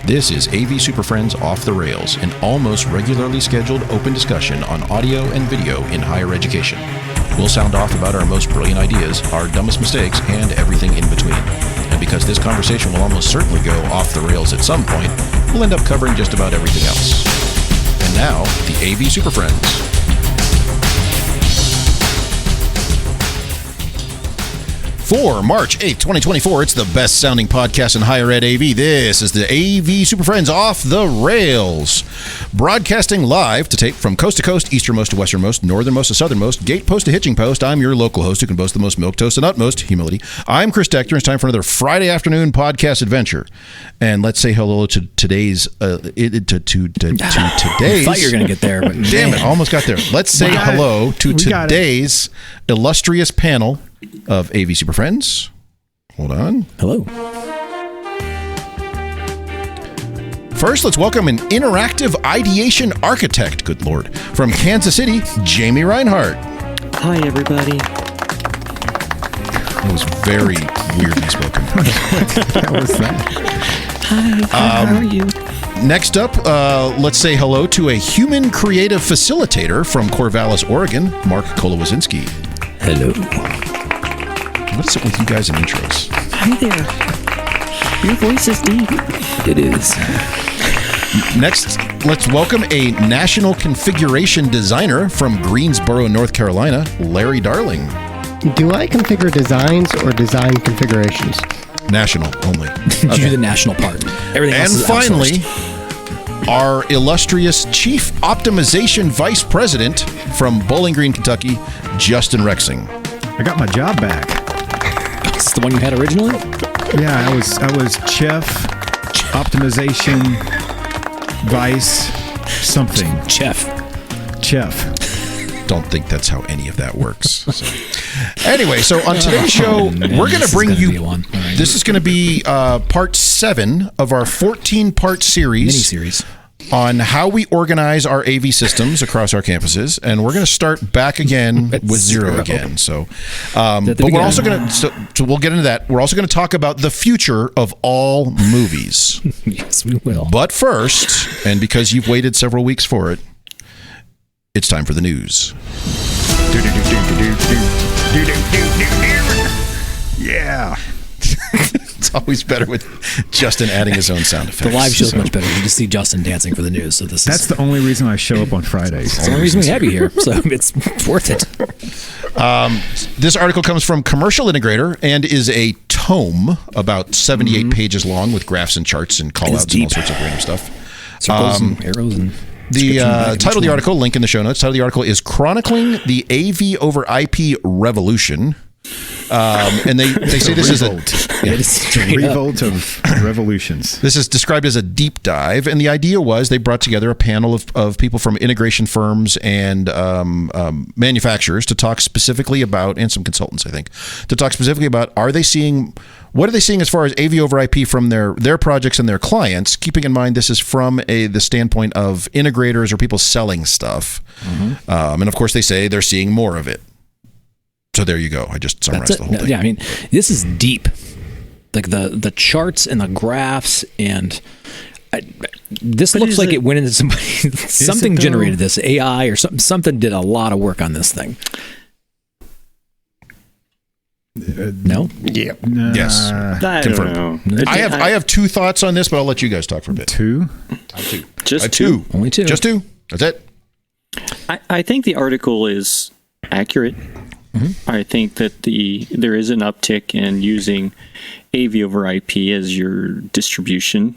This is AV SuperFriends Off the Rails, an almost regularly scheduled open discussion on audio and video in higher education. We'll sound off about our most brilliant ideas, our dumbest mistakes, and everything in between. And because this conversation will almost certainly go off the rails at some point, we'll end up covering just about everything else. And now, the AV SuperFriends. For March 8th, 2024, it's the best sounding podcast in higher ed AV. This is the AV SuperFriends Off the Rails. Broadcasting live to tape from coast to coast, easternmost to westernmost, northernmost to southernmost, gatepost to hitching post. I'm your local host who can boast the most milquetoast and utmost humility. I'm Chris Dector, and it's time for another Friday afternoon podcast adventure. And let's say hello to today's... today's... I thought you were going to get there, but damn it, almost got there. Let's say hello to today's illustrious panel of AV SuperFriends. Hold on. Hello. First, let's welcome an interactive ideation architect, good Lord, from Kansas City, Jamie Reinhardt. Hi, everybody. That was very weirdly spoken. How was that? Hi, how are you? Next up, let's say hello to a human creative facilitator from Corvallis, Oregon, Mark Kolowazinski. Hello. What is it with you guys in intros? Hi there. Your voice is deep. It is. Next, let's welcome a national configuration designer from Greensboro, North Carolina, Larry Darling. Do I configure designs or design configurations? National only. You do the national part. Everything else And is finally, outsourced. our illustrious Chief Optimization Vice President from Bowling Green, Kentucky, Justin Rexing. I got my job back. It's the one you had originally? Yeah, I was chef, optimization, vice, something. Chef. Don't think that's how any of that works. So. Anyway, so on today's show, we're going to bring you... Right. This is going to be part 7 of our 14-part series. Mini-series. On how we organize our AV systems across our campuses, and we're going to start back again with zero again. So, but we're also going to. So we'll get into that. We're also going to talk about the future of all movies. Yes, we will. But first, and because you've waited several weeks for it, it's time for the news. Yeah. It's always better with Justin adding his own sound effects. The live show's much better. You just see Justin dancing for the news. So That's the only reason I show up on Fridays. That's the only reason we have you here. So it's worth it. This article comes from Commercial Integrator and is a tome about 78 pages long with graphs and charts and callouts and all sorts of random stuff. Circles and arrows and... The title of the article, link in the show notes, title of the article is Chronicling the AV over IP Revolution. And they say this is a revolt of revolutions. This is described as a deep dive, and the idea was they brought together a panel of people from integration firms and manufacturers to talk specifically about, and some consultants, I think, to talk specifically about what are they seeing as far as AV over IP from their projects and their clients, keeping in mind this is from the standpoint of integrators or people selling stuff. Mm-hmm. And of course they say they're seeing more of it. So there you go. I just summarized the whole thing. Yeah, I mean, this is deep. Like the charts and the graphs, and this looks like it went into something generated this AI or something did a lot of work on this thing. No? Yeah. Yes. I don't know. I have two thoughts on this, but I'll let you guys talk for a bit. Two? I have two. Just two. Only two. Just two. That's it. I think the article is accurate. Mm-hmm. I think that there is an uptick in using AV over IP as your distribution.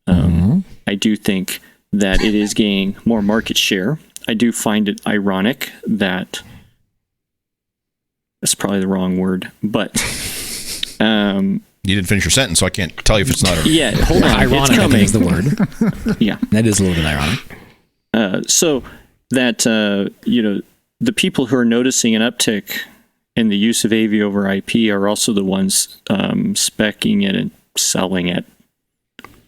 I do think that it is gaining more market share. I do find it ironic that that's probably the wrong word, but you didn't finish your sentence, so I can't tell you if it's not. Yeah, hold on. Ironic, I think, is the word. Yeah, that is a little bit ironic. So that the people who are noticing an uptick in the use of AV over IP are also the ones speccing it and selling it.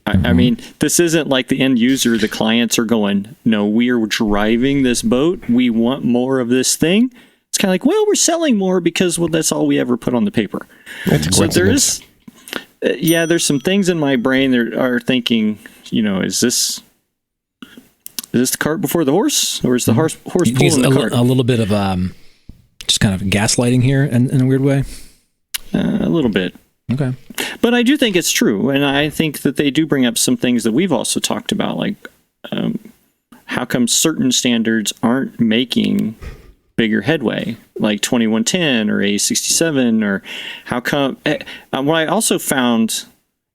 I mean, this isn't like the end user, the clients are going, no, we're driving this boat. We want more of this thing. It's kind of like, well, we're selling more because that's all we ever put on the paper. So there is, yeah, there's some things in my brain that are thinking, is this the cart before the horse, or is the horse pulling the cart? A little bit of just kind of gaslighting here in a weird way. A little bit. Okay. But I do think it's true, and I think that they do bring up some things that we've also talked about, like how come certain standards aren't making bigger headway, like 2110 or A67, or how come... what I also found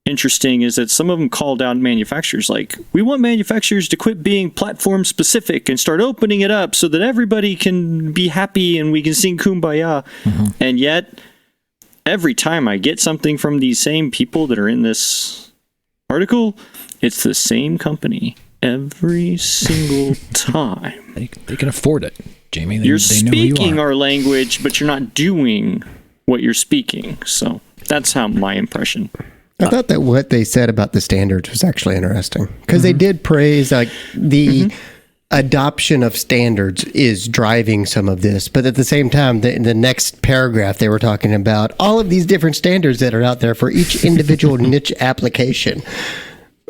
interesting is that some of them called out manufacturers, like, we want manufacturers to quit being platform specific and start opening it up so that everybody can be happy and we can sing Kumbaya. Mm-hmm. And yet, every time I get something from these same people that are in this article, it's the same company every single time. They can afford it, Jamie. You're speaking our language, but you're not doing what you're speaking. So that's how my impression. I thought that what they said about the standards was actually interesting, because they did praise like the adoption of standards is driving some of this, but at the same time, the next paragraph they were talking about all of these different standards that are out there for each individual niche application.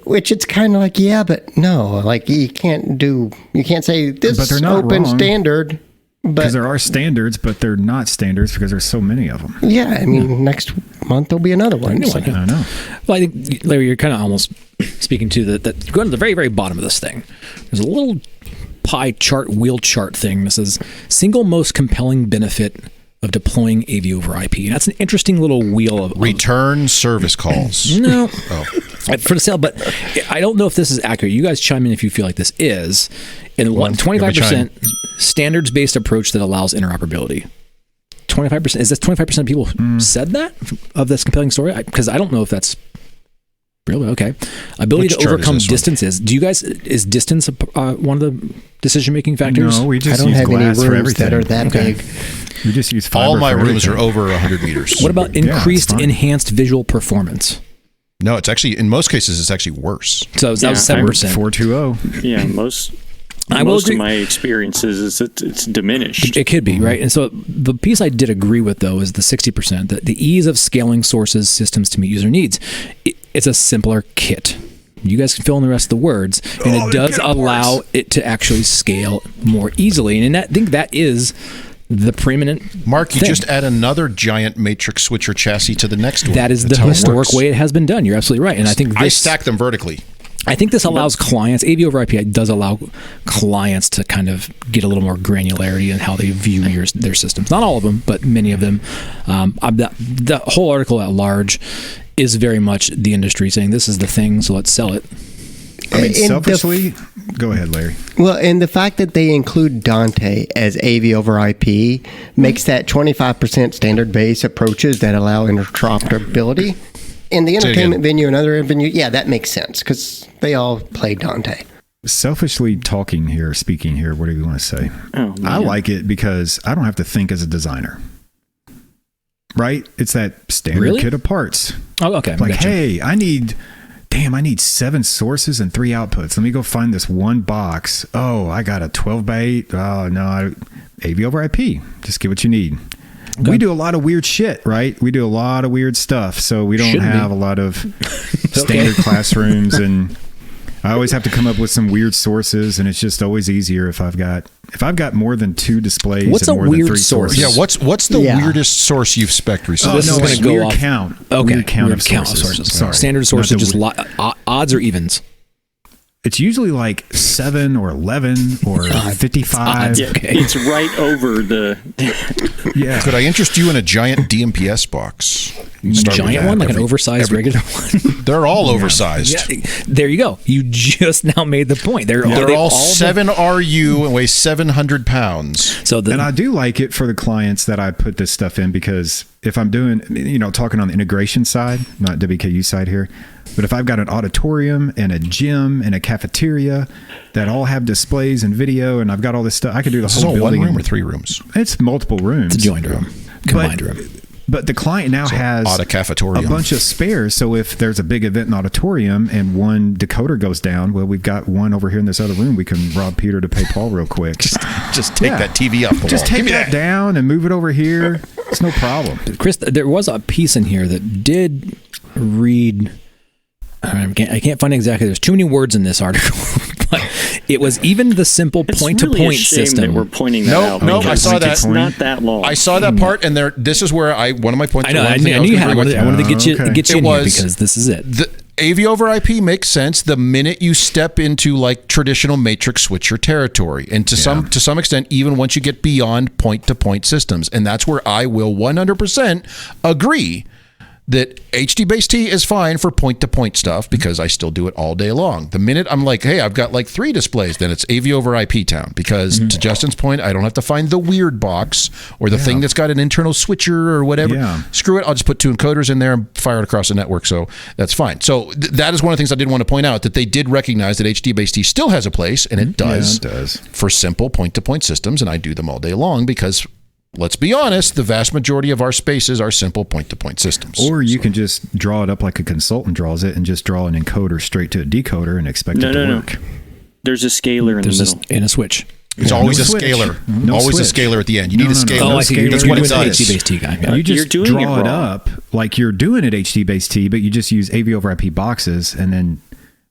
Which it's kind of like, yeah, but no, like you can't say this open standard. Because there are standards, but they're not standards because there's so many of them. Yeah, I mean, next month there'll be another one. So. I know. Well, I think, Larry, you're kind of almost speaking to that. Going to the very, very bottom of this thing, there's a little pie chart, wheel chart thing that says single most compelling benefit of deploying AV over IP. And that's an interesting little wheel of return service calls. No. For the sale, but I don't know if this is accurate. You guys chime in if you feel like this is. In 25% standards-based approach that allows interoperability. 25%, is this 25% of people said that of this compelling story? Because I don't know if that's really okay. Ability to overcome distances. Do you guys, is distance one of the decision-making factors? No, we just I don't use have glass any for rooms everything. that are that big. We just use fiber. All my for rooms everything. are over 100 meters. What about increased enhanced visual performance? No, it's actually, in most cases, it's actually worse. So that was 7%. 420. Yeah, most of my experiences is that it's diminished. It could be, right? And so the piece I did agree with, though, is the 60%, that the ease of scaling sources systems to meet user needs. It's a simpler kit. You guys can fill in the rest of the words, and it does allow it to actually scale more easily. And I think that is the preeminent Mark, you thing. just add another giant matrix switcher chassis to the next one. That is That's the how it historic works. way it has been done. You're absolutely right. And I think I stack them vertically. I think this allows clients, AV over IP does allow clients to kind of get a little more granularity in how they view their systems. Not all of them, but many of them. The whole article at large is very much the industry saying this is the thing, so let's sell it. I mean, selfishly, go ahead, Larry. Well, and the fact that they include Dante as AV over IP makes that 25% standard base approaches that allow interoperability. In the entertainment venue and other venue, yeah, that makes sense because they all play Dante. Selfishly speaking here, what do you want to say? Oh, I like it because I don't have to think as a designer. Right? It's that standard kit of parts. Oh, okay. Like, hey, I need 7 sources and 3 outputs. Let me go find this one box. Oh, I got a 12x8. Oh, no, AV over IP. Just get what you need. Okay. We do a lot of weird shit, right? We do a lot of weird stuff. So we don't have a lot of standard classrooms. And I always have to come up with some weird sources. And it's just always easier if I've got more than 2 displays. What's and a more weird than 3 source? sources. Yeah, what's the weirdest source you've spec'd recently? So this is going to go off count. Okay, weird count of sources. Sorry. Standard sources, just odds or evens. It's usually like 7 or 11 or 55. Yeah, it's right over the... Yeah. Could I interest you in a giant DMPS box? Giant one, like an oversized regular one? They're all oversized. Yeah, there you go. You just now made the point. They're all 7 RU and weigh 700 pounds. And I do like it for the clients that I put this stuff in, because if I'm doing, talking on the integration side, not WKU side here, but if I've got an auditorium and a gym and a cafeteria that all have displays and video, and I've got all this stuff, I could do the whole building. 1 room or 3 rooms? It's multiple rooms. It's a joined room. Combined room. But the client now has a bunch of spares. So if there's a big event in the auditorium and one decoder goes down, well, we've got one over here in this other room. We can rob Peter to pay Paul real quick. Just take that TV off the wall. Just take that down and move it over here. It's no problem. Chris, there was a piece in here that did read. I can't find exactly. There's too many words in this article, but it was even the simple point-to-point really a shame system. that we're pointing that out. No, I saw that. It's not that long. I saw that part, and this is where one of my points. I know. I knew you had. I wanted to get you in here because this is it. The AV over IP makes sense the minute you step into like traditional matrix switcher territory, and to some extent, even once you get beyond point-to-point systems, and that's where I will 100% agree that HDBaseT is fine for point-to-point stuff because I still do it all day long. The minute I'm like, hey, I've got like 3 displays, then it's AV over IP town because to Justin's point, I don't have to find the weird box or the thing that's got an internal switcher or whatever. Yeah. Screw it. I'll just put 2 encoders in there and fire it across the network. So that's fine. So that is one of the things I did want to point out, that they did recognize that HDBaseT still has a place, and it does, for simple point-to-point systems, and I do them all day long because, let's be honest, the vast majority of our spaces are simple point-to-point systems. Or you can just draw it up like a consultant draws it and just draw an encoder straight to a decoder and expect it to work. There's a scaler in the middle. And a switch. It's always a scaler. Always a scaler at the end. You need a scaler. Oh, I see. That's what it does. HDBaseT guy. Yeah. You just draw it up like you're doing it HDBaseT, but you just use AV over IP boxes, and then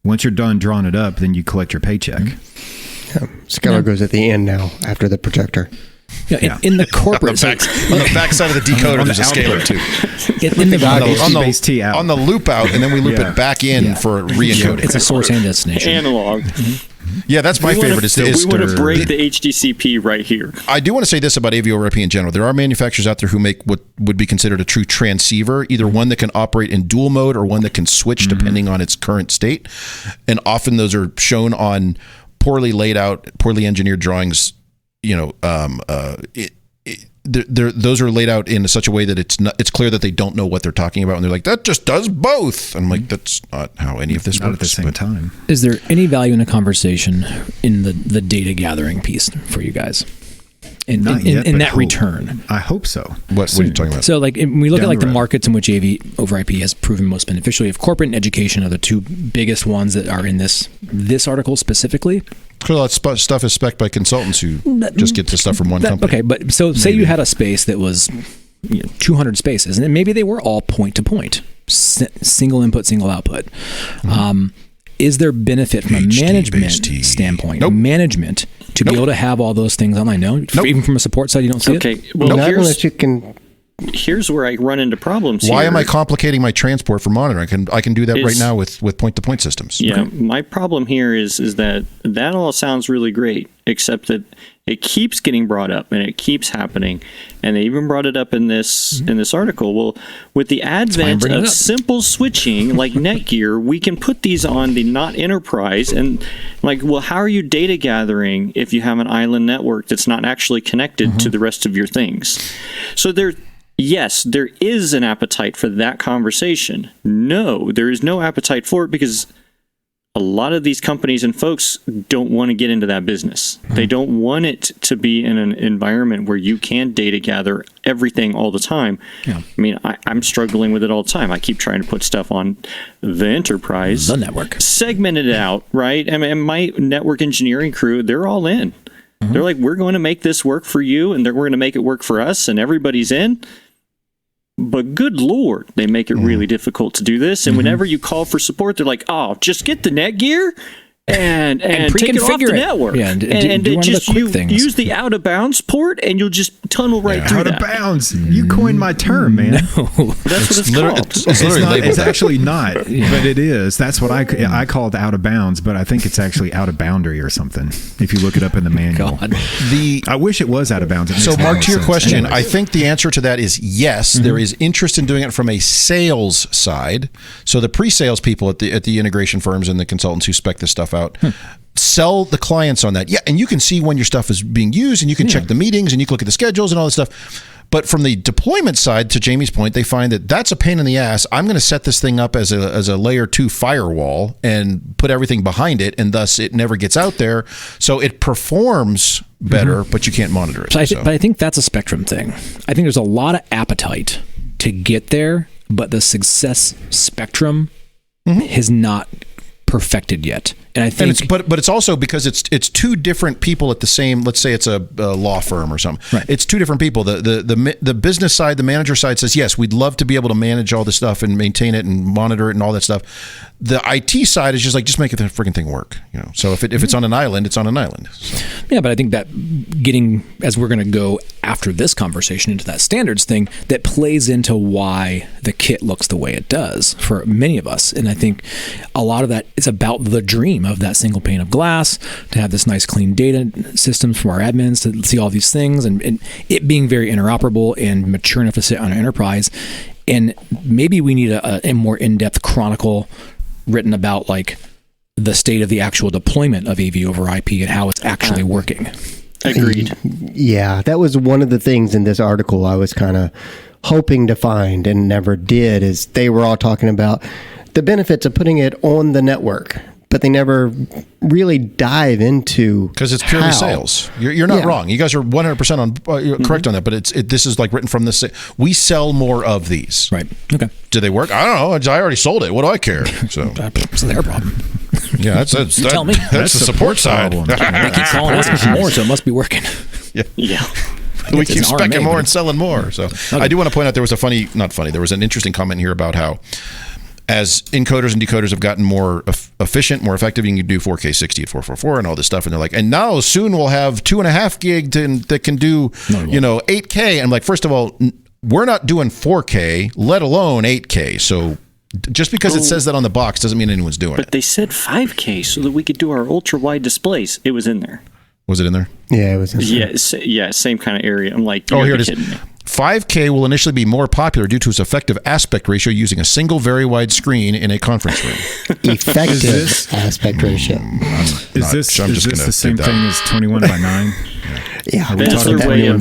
once you're done drawing it up, then you collect your paycheck. Scaler goes at the end now after the projector. Yeah, in the corporate on the back side of the decoder, there's a scaler too. On the loop out, and then we loop it back in for re-encoding. It's a source and destination. Analog. Yeah, that's my favorite. We want to break the HDCP right here. I do want to say this about AV over IP in general. There are manufacturers out there who make what would be considered a true transceiver, either one that can operate in dual mode or one that can switch depending on its current state. And often those are shown on poorly laid out, poorly engineered drawings. Those are laid out in such a way that it's clear that they don't know what they're talking about, and they're like, that just does both. I'm like, that's not how any of this works. Not at the same time. Is there any value in a conversation in the data gathering piece for you guys? In that return, I hope so. What are you talking about? So, like, when we look at like the markets in which AV over IP has proven most beneficial, if corporate and education are the 2 biggest ones that are in this article specifically. Well, that stuff is spec'd by consultants who just get the stuff from one company. Okay, but so say you had a space that was 200 spaces, and maybe they were all point-to-point, single input, single output. Is there benefit from a management standpoint, management, to be able to have all those things online? No? Even from a support side, you don't see it? Okay, well, not unless you can. Here's where I run into problems. Why am I complicating my transport for monitoring? I can do that right now with point-to-point systems. Yeah, my problem here is that all sounds really great, except that it keeps getting brought up and it keeps happening, and they even brought it up in this article. Well, with the advent of simple switching like Netgear, we can put these on the not enterprise, and like, well, how are you data gathering if you have an island network that's not actually connected to the rest of your things? So yes, there is an appetite for that conversation. No, there is no appetite for it because a lot of these companies and folks don't want to get into that business. They don't want it to be in an environment where you can data gather everything all the time. Yeah. I mean, I'm struggling with it all the time. I keep trying to put stuff on the enterprise. The network. Segment it out, right? I mean, my network engineering crew, they're all in. They're like, we're going to make this work for you, and we're going to make it work for us, and everybody's in. But good Lord, they make it really difficult to do this. And whenever you call for support, they're like, oh, just get the Netgear and take it off the network. Yeah, and just use the out of bounds port, and you'll just tunnel right through that. Out of bounds. You coined my term, man. No. That's what it's called. It's actually not, but it is. That's what I call it out of bounds, but I think it's actually out of boundary or something, if you look it up in the manual. I wish it was out of bounds. So, Mark, to your question, I think the answer to that is yes. There is interest in doing it from a sales side. So the pre-sales people at the integration firms and the consultants who spec this stuff out sell the clients on that. Yeah, and you can see when your stuff is being used, and you can check the meetings, and you can look at the schedules and all this stuff. But from the deployment side, to Jamie's point, they find that that's a pain in the ass. I'm going to set this thing up as a layer 2 firewall and put everything behind it, and thus it never gets out there. So it performs better, but you can't monitor it. But I think that's a spectrum thing. I think there's a lot of appetite to get there, but the success spectrum has not perfected yet. And I think, but it's also because it's two different people at the same. Let's say it's a law firm or something. Right. It's two different people. The business side, the manager side says, yes, we'd love to be able to manage all this stuff and maintain it and monitor it and all that stuff. The IT side is just like, just make the freaking thing work. So if it's on an island, it's on an island. So. Yeah, but I think that getting, as we're going to go after this conversation, into that standards thing, that plays into why the kit looks the way it does for many of us. And I think a lot of that is about the dream of that single pane of glass, to have this nice clean data systems from our admins to see all these things, and it being very interoperable and mature enough to sit on an enterprise. And maybe we need a more in-depth chronicle written about like the state of the actual deployment of AV over IP and how it's actually working. Agreed. Yeah, that was one of the things in this article I was kind of hoping to find and never did, is they were all talking about the benefits of putting it on the network, but they never really dive into because it's purely sales. You're not wrong. You guys are 100% on correct on that. But this is like written from this. We sell more of these. Right. Okay. Do they work? I don't know. I already sold it. What do I care? So it's their problem. Yeah, tell me. That's the support side. They keep calling asking for more, so it must be working. Yeah. We keep speccing more and selling more. So I do want to point out there was there was an interesting comment here about how, as encoders and decoders have gotten more efficient, more effective, you can do 4K 60 at 444 and all this stuff. And they're like, and now soon we'll have 2.5 gig that can do, 8K. I'm like, first of all, we're not doing 4K, let alone 8K. So just because it says that on the box doesn't mean anyone's doing it. But they said 5K so that we could do our ultra wide displays. It was in there. Was it in there? Yeah, it was in there. Yeah, same kind of area. I'm like, here it is. 5K will initially be more popular due to its effective aspect ratio using a single very wide screen in a conference room. Effective aspect ratio. Is this the same thing as 21 by 9? Yeah, that's their way of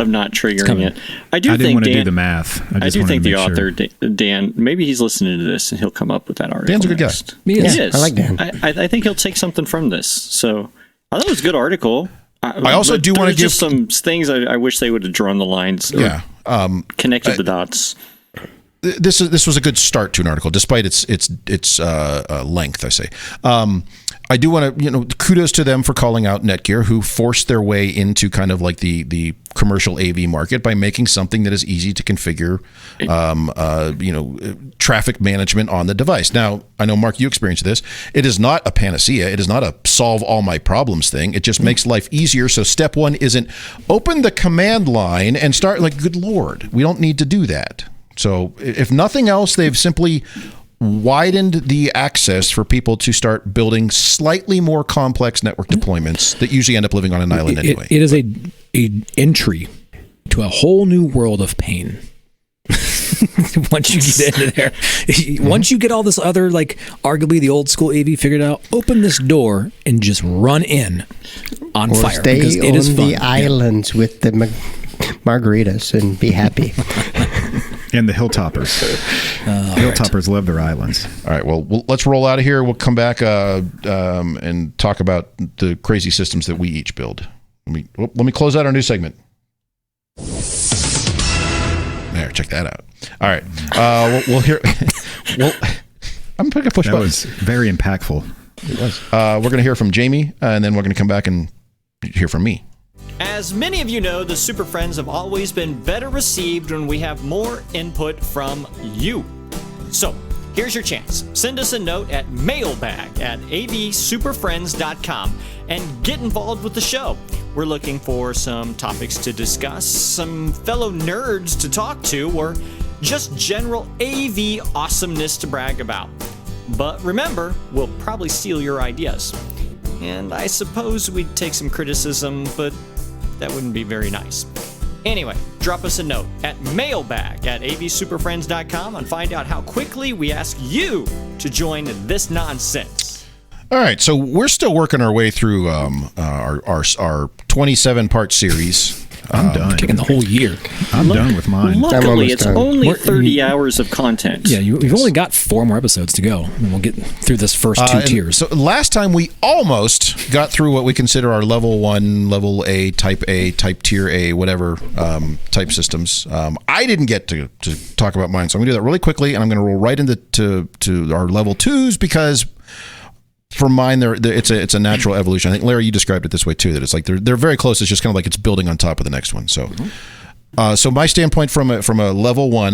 not triggering it. I didn't want to do the math. I do think the author, Dan, maybe he's listening to this and he'll come up with that article. Dan's a good guy. He is. I like Dan. I think he'll take something from this. So I thought it was a good article. I also do want to give some things I wish they would have drawn the lines. Yeah. Connected the dots. This was a good start to an article, despite its length. I say. I do want to, kudos to them for calling out Netgear, who forced their way into kind of like the commercial AV market by making something that is easy to configure, traffic management on the device. Now, I know, Mark, you experienced this. It is not a panacea. It is not a solve all my problems thing. It just makes life easier. So step one isn't open the command line and start like, good Lord, we don't need to do that. So if nothing else, they've simply widened the access for people to start building slightly more complex network deployments that usually end up living on an island anyway. It is a entry to a whole new world of pain. Once you get into there, once you get all this other, like arguably the old school AV figured out, open this door and just run in on fire. Stay because it is on fun. the islands with the margaritas and be happy. And the Hilltoppers. Hilltoppers love their islands. All right. Well, let's roll out of here. We'll come back and talk about the crazy systems that we each build. Let me close out our new segment. There, check that out. All right. We'll hear. I'm going to push buttons. That was very impactful. It was. We're going to hear from Jamie, and then we're going to come back and hear from me. As many of you know, the Super Friends have always been better received when we have more input from you. So, here's your chance. Send us a note at mailbag@avsuperfriends.com and get involved with the show. We're looking for some topics to discuss, some fellow nerds to talk to, or just general AV awesomeness to brag about. But remember, we'll probably steal your ideas. And I suppose we'd take some criticism, but that wouldn't be very nice. Anyway, drop us a note at mailbag@avsuperfriends.com and find out how quickly we ask you to join this nonsense. All right, so we're still working our way through our 27-part series. I'm done. Taking the whole year. I'm done with mine. Luckily, it's only 30 hours of content. Yeah, you've only got 4 more episodes to go, and we'll get through this first 2 tiers. So last time we almost got through what we consider our level 1, level A, type tier A, whatever type systems. I didn't get to talk about mine, so I'm going to do that really quickly, and I'm going to roll right into our level 2s because for mine, it's a natural evolution. I think Larry, you described it this way too. That it's like they're very close. It's just kind of like it's building on top of the next one. So, so my standpoint from a level one,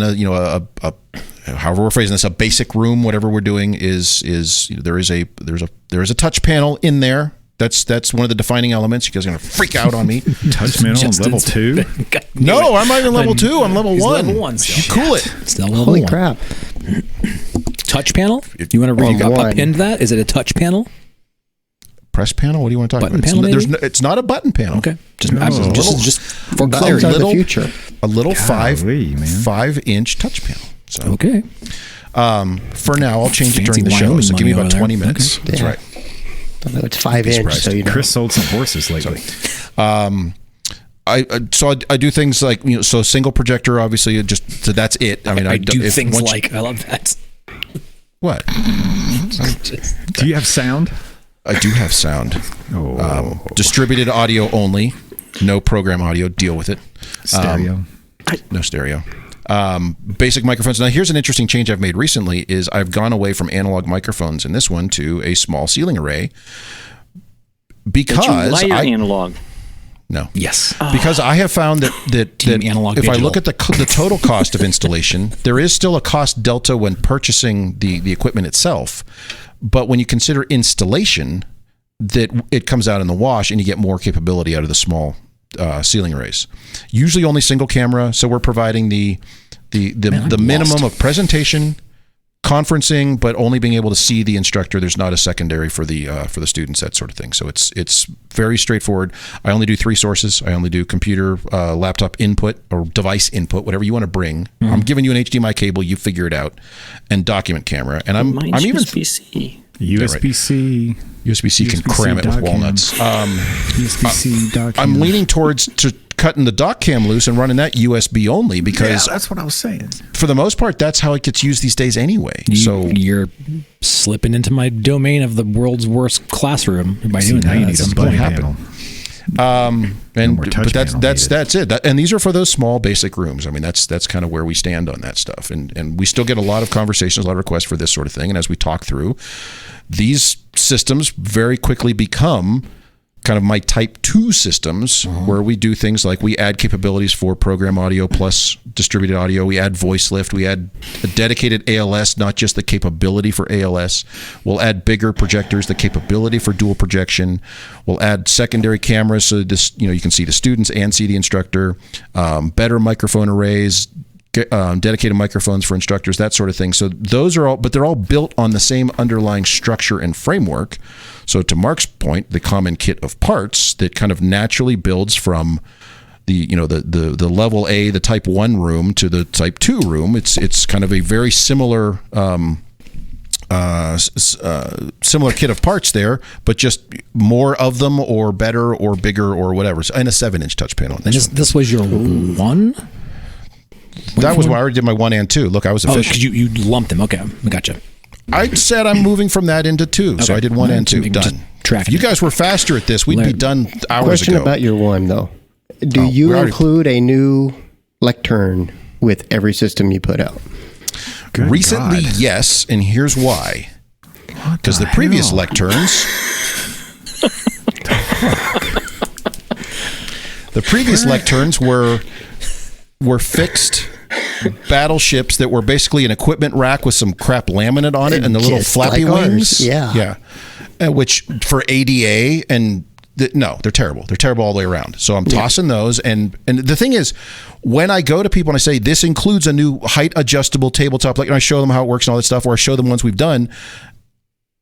however we're phrasing this, a basic room, whatever we're doing is there is a touch panel in there. That's one of the defining elements. You guys are gonna freak out on me. Touch panel on level 2? No, I'm not even level 2. I'm level 1. Level 1 still. Cool it. Still level Holy 1. crap. Touch panel? You want to read up into that? Is it a touch panel? Press panel? What do you want to talk Button about? panel, It's not a button panel. Okay. Just for Buttons clarity. are the future. A little Golly, man. 5-inch touch panel. So Okay. for now, I'll change it during the Fancy show. Wyoming So give me money about over 20 there. minutes. Okay. That's Yeah. right. Although it's 5-inch, surprised. so you know. Chris sold some horses lately. I do things like so single projector, obviously, so that's it. I mean, I do things once like I love that. what? Do you have sound? I do have sound. Oh, Distributed audio only. No program audio. Deal with it. stereo. No stereo. Basic microphones. Now, here's an interesting change I've made recently is I've gone away from analog microphones in this one to a small ceiling array because Layer analog. No. Yes. Because I have found that analog if I digital. look at the total cost of installation, there is still a cost delta when purchasing the equipment itself. But when you consider installation, that it comes out in the wash and you get more capability out of the small ceiling arrays. Usually only single camera, so we're providing the minimum of presentation, conferencing, but only being able to see the instructor. There's not a secondary for the students, that sort of thing. So it's very straightforward. I only do 3 sources. I only do computer, laptop input or device input, whatever you want to bring. I'm giving you an HDMI cable. You figure it out, and document camera. And I'm even USB-C. USB-C. USB-C can cram it with walnuts. USB-C dock. I'm leaning towards cutting the dock cam loose and running that USB only because that's what I was saying. for the most part, that's how it gets used these days anyway. So You're slipping into my domain of the world's worst classroom by doing now that. you need That's a button what panel. and more but touch that's panel that's it. And these are for those small basic rooms. I mean, that's kind of where we stand on that stuff. And we still get a lot of conversations, a lot of requests for this sort of thing. And as we talk through, these systems very quickly become kind of my type 2 systems where we do things like we add capabilities for program audio plus distributed audio. We add voice lift. We add a dedicated ALS, not just the capability for ALS. We'll add bigger projectors, the capability for dual projection. We'll add secondary cameras so this, you can see the students and see the instructor. Better microphone arrays, dedicated microphones for instructors, that sort of thing. So those are all, but they're all built on the same underlying structure and framework. So to Mark's point, the common kit of parts that kind of naturally builds from the level A, the type 1 room to the type 2 room. It's kind of a very similar similar kit of parts there, but just more of them or better or bigger or whatever. And a 7-inch touch panel. This was your one? That was why I already did my 1 and 2. Look, I was efficient. Because you lumped them. Okay, I gotcha. I said I'm moving from that into 2, so I did 1 and 2. Done. If you guys were faster at this, we'd be done hours Question ago. about your 1 though. Do you include a new lectern with every system you put out? Good Recently, God. yes, and here's why. Because the previous lecterns, lecterns were fixed battleships that were basically an equipment rack with some crap laminate on it and the little Just flappy like ours. wings. Yeah. Which for ADA and no, they're terrible. They're terrible all the way around. So I'm tossing those. And the thing is, when I go to people and I say this includes a new height adjustable tabletop, and I show them how it works and all that stuff, or I show them ones we've done,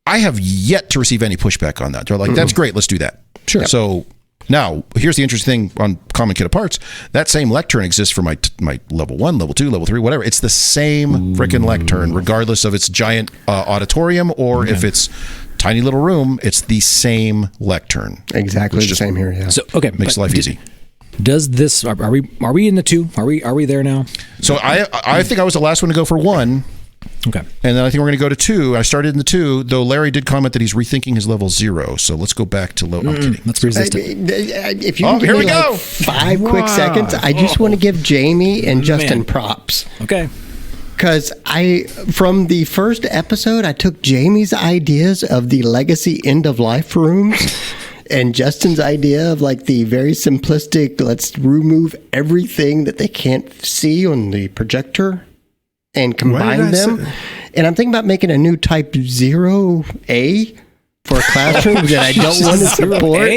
I have yet to receive any pushback on that. They're like, that's great. Let's do that. Sure. So now, here's the interesting thing on Common Kit of Parts. That same lectern exists for my level 1, level 2, level 3, whatever. It's the same freaking lectern, regardless of its giant auditorium or if it's tiny little room. It's the same lectern. Exactly the same here. Yeah. So okay, Makes life easy. Does this? Are we in the 2? Are we there now? So I think I was the last one to go for 1. Okay. And then I think we're going to go to 2. I started in the 2, though Larry did comment that he's rethinking his level 0. So let's go back to low. I'm kidding. Let's resist it. If you can give here me we go. 5 quick seconds, I just want to give Jamie and Justin props. Okay. Because from the first episode, I took Jamie's ideas of the legacy end of life rooms and Justin's idea of like the very simplistic, let's remove everything that they can't see on the projector and combine them. And I'm thinking about making a new type 0A for a classroom that I don't want to support.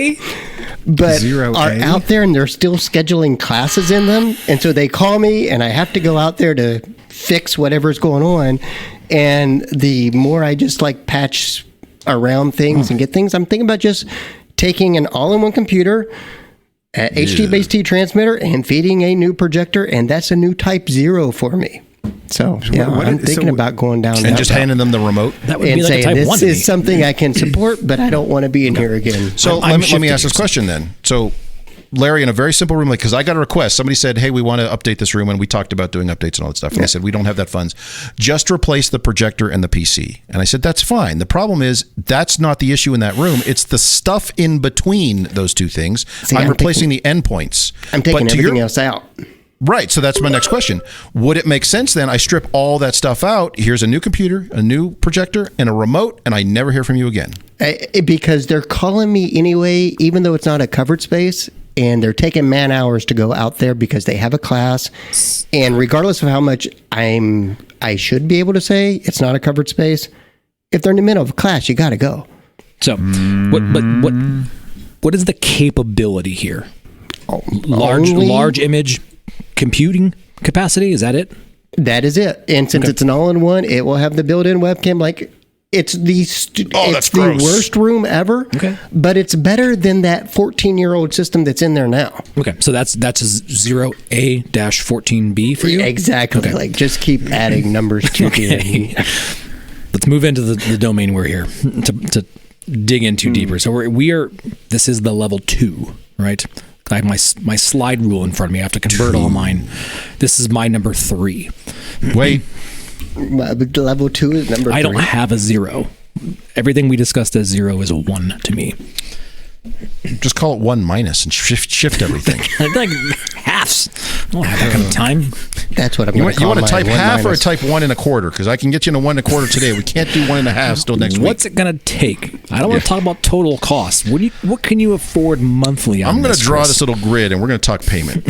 But 0A? Are out there and they're still scheduling classes in them. And so they call me and I have to go out there to fix whatever's going on. And the more I just like patch around things and get things, I'm thinking about just taking an all-in-one computer, HDBaseT transmitter, and feeding a new projector. And that's a new type 0 for me. So yeah, I'm thinking about going down and just handing them the remote. That would be like a type 1 this is something I can support, but I don't want to be in here again. So let me ask this question then. So Larry, in a very simple room, like, because I got a request. Somebody said, hey, we want to update this room, and we talked about doing updates and all that stuff. And they said, we don't have that funds. Just replace the projector and the PC. And I said, that's fine. The problem is that's not the issue in that room. It's the stuff in between those two things. I'm replacing the endpoints. I'm taking everything else out. Right. So that's my next question. Would it make sense then I strip all that stuff out? Here's a new computer, a new projector, and a remote, and I never hear from you again. Because they're calling me anyway, even though it's not a covered space, and they're taking man hours to go out there because they have a class. And regardless of how much I should be able to say it's not a covered space, if they're in the middle of a class, you got to go. So what is the capability here? Large image computing capacity, is that it? That is it. And since it's an all-in-one, it will have the built-in webcam. Like, it's the worst room ever. Okay. But it's better than that 14-year-old system that's in there now. Okay, so that's a 0A-14B for you? Exactly. Okay. Like, just keep adding numbers to it. Let's move into the domain we're here to dig into deeper. So this is the level 2, right? I have my slide rule in front of me. I have to convert all mine. This is my number 3. Wait. Level 2 is number 3. I don't have a 0. Everything we discussed as 0 is a 1 to me. Just call it 1 minus and shift everything. Like halves. I don't have that kind of time. That's what I'm going to call You want to type half minus. or type 1 1/4? Because I can get you in a 1 1/4 today. We can't do 1 1/2 till next week. What's it going to take? I don't want to talk about total costs. What can you afford monthly on I'm going to draw Chris? this little grid, and we're going to talk payment.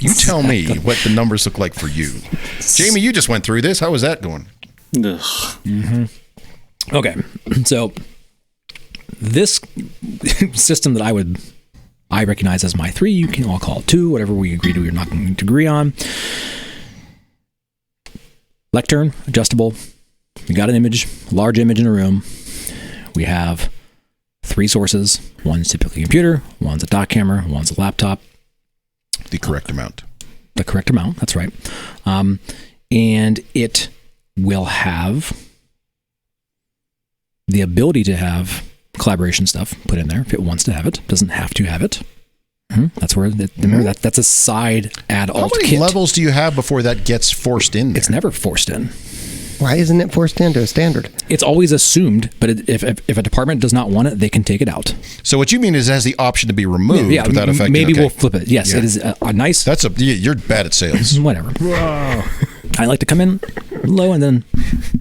You tell me what the numbers look like for you. Jamie, you just went through this. How was that going? Mm-hmm. Okay, so this system that I recognize as my 3, you can all call it 2, whatever we agree to, we're not going to agree on. Lectern, adjustable. We got an image, large image in a room. We have 3 sources. One's typically a computer, one's a dock camera, one's a laptop. The correct amount. The correct amount, that's right. And it will have the ability to have collaboration stuff put in there if it wants to have it. Doesn't have to have it. That's where remember that's a side add alt kit. How many levels do you have before that gets forced in there? It's never forced in. Why isn't it forced into a standard? It's always assumed, but if a department does not want it, they can take it out. So what you mean is it has the option to be removed without affecting. Maybe we'll flip it. Yes, it is a nice. You're bad at sales. Whatever. I like to come in low and then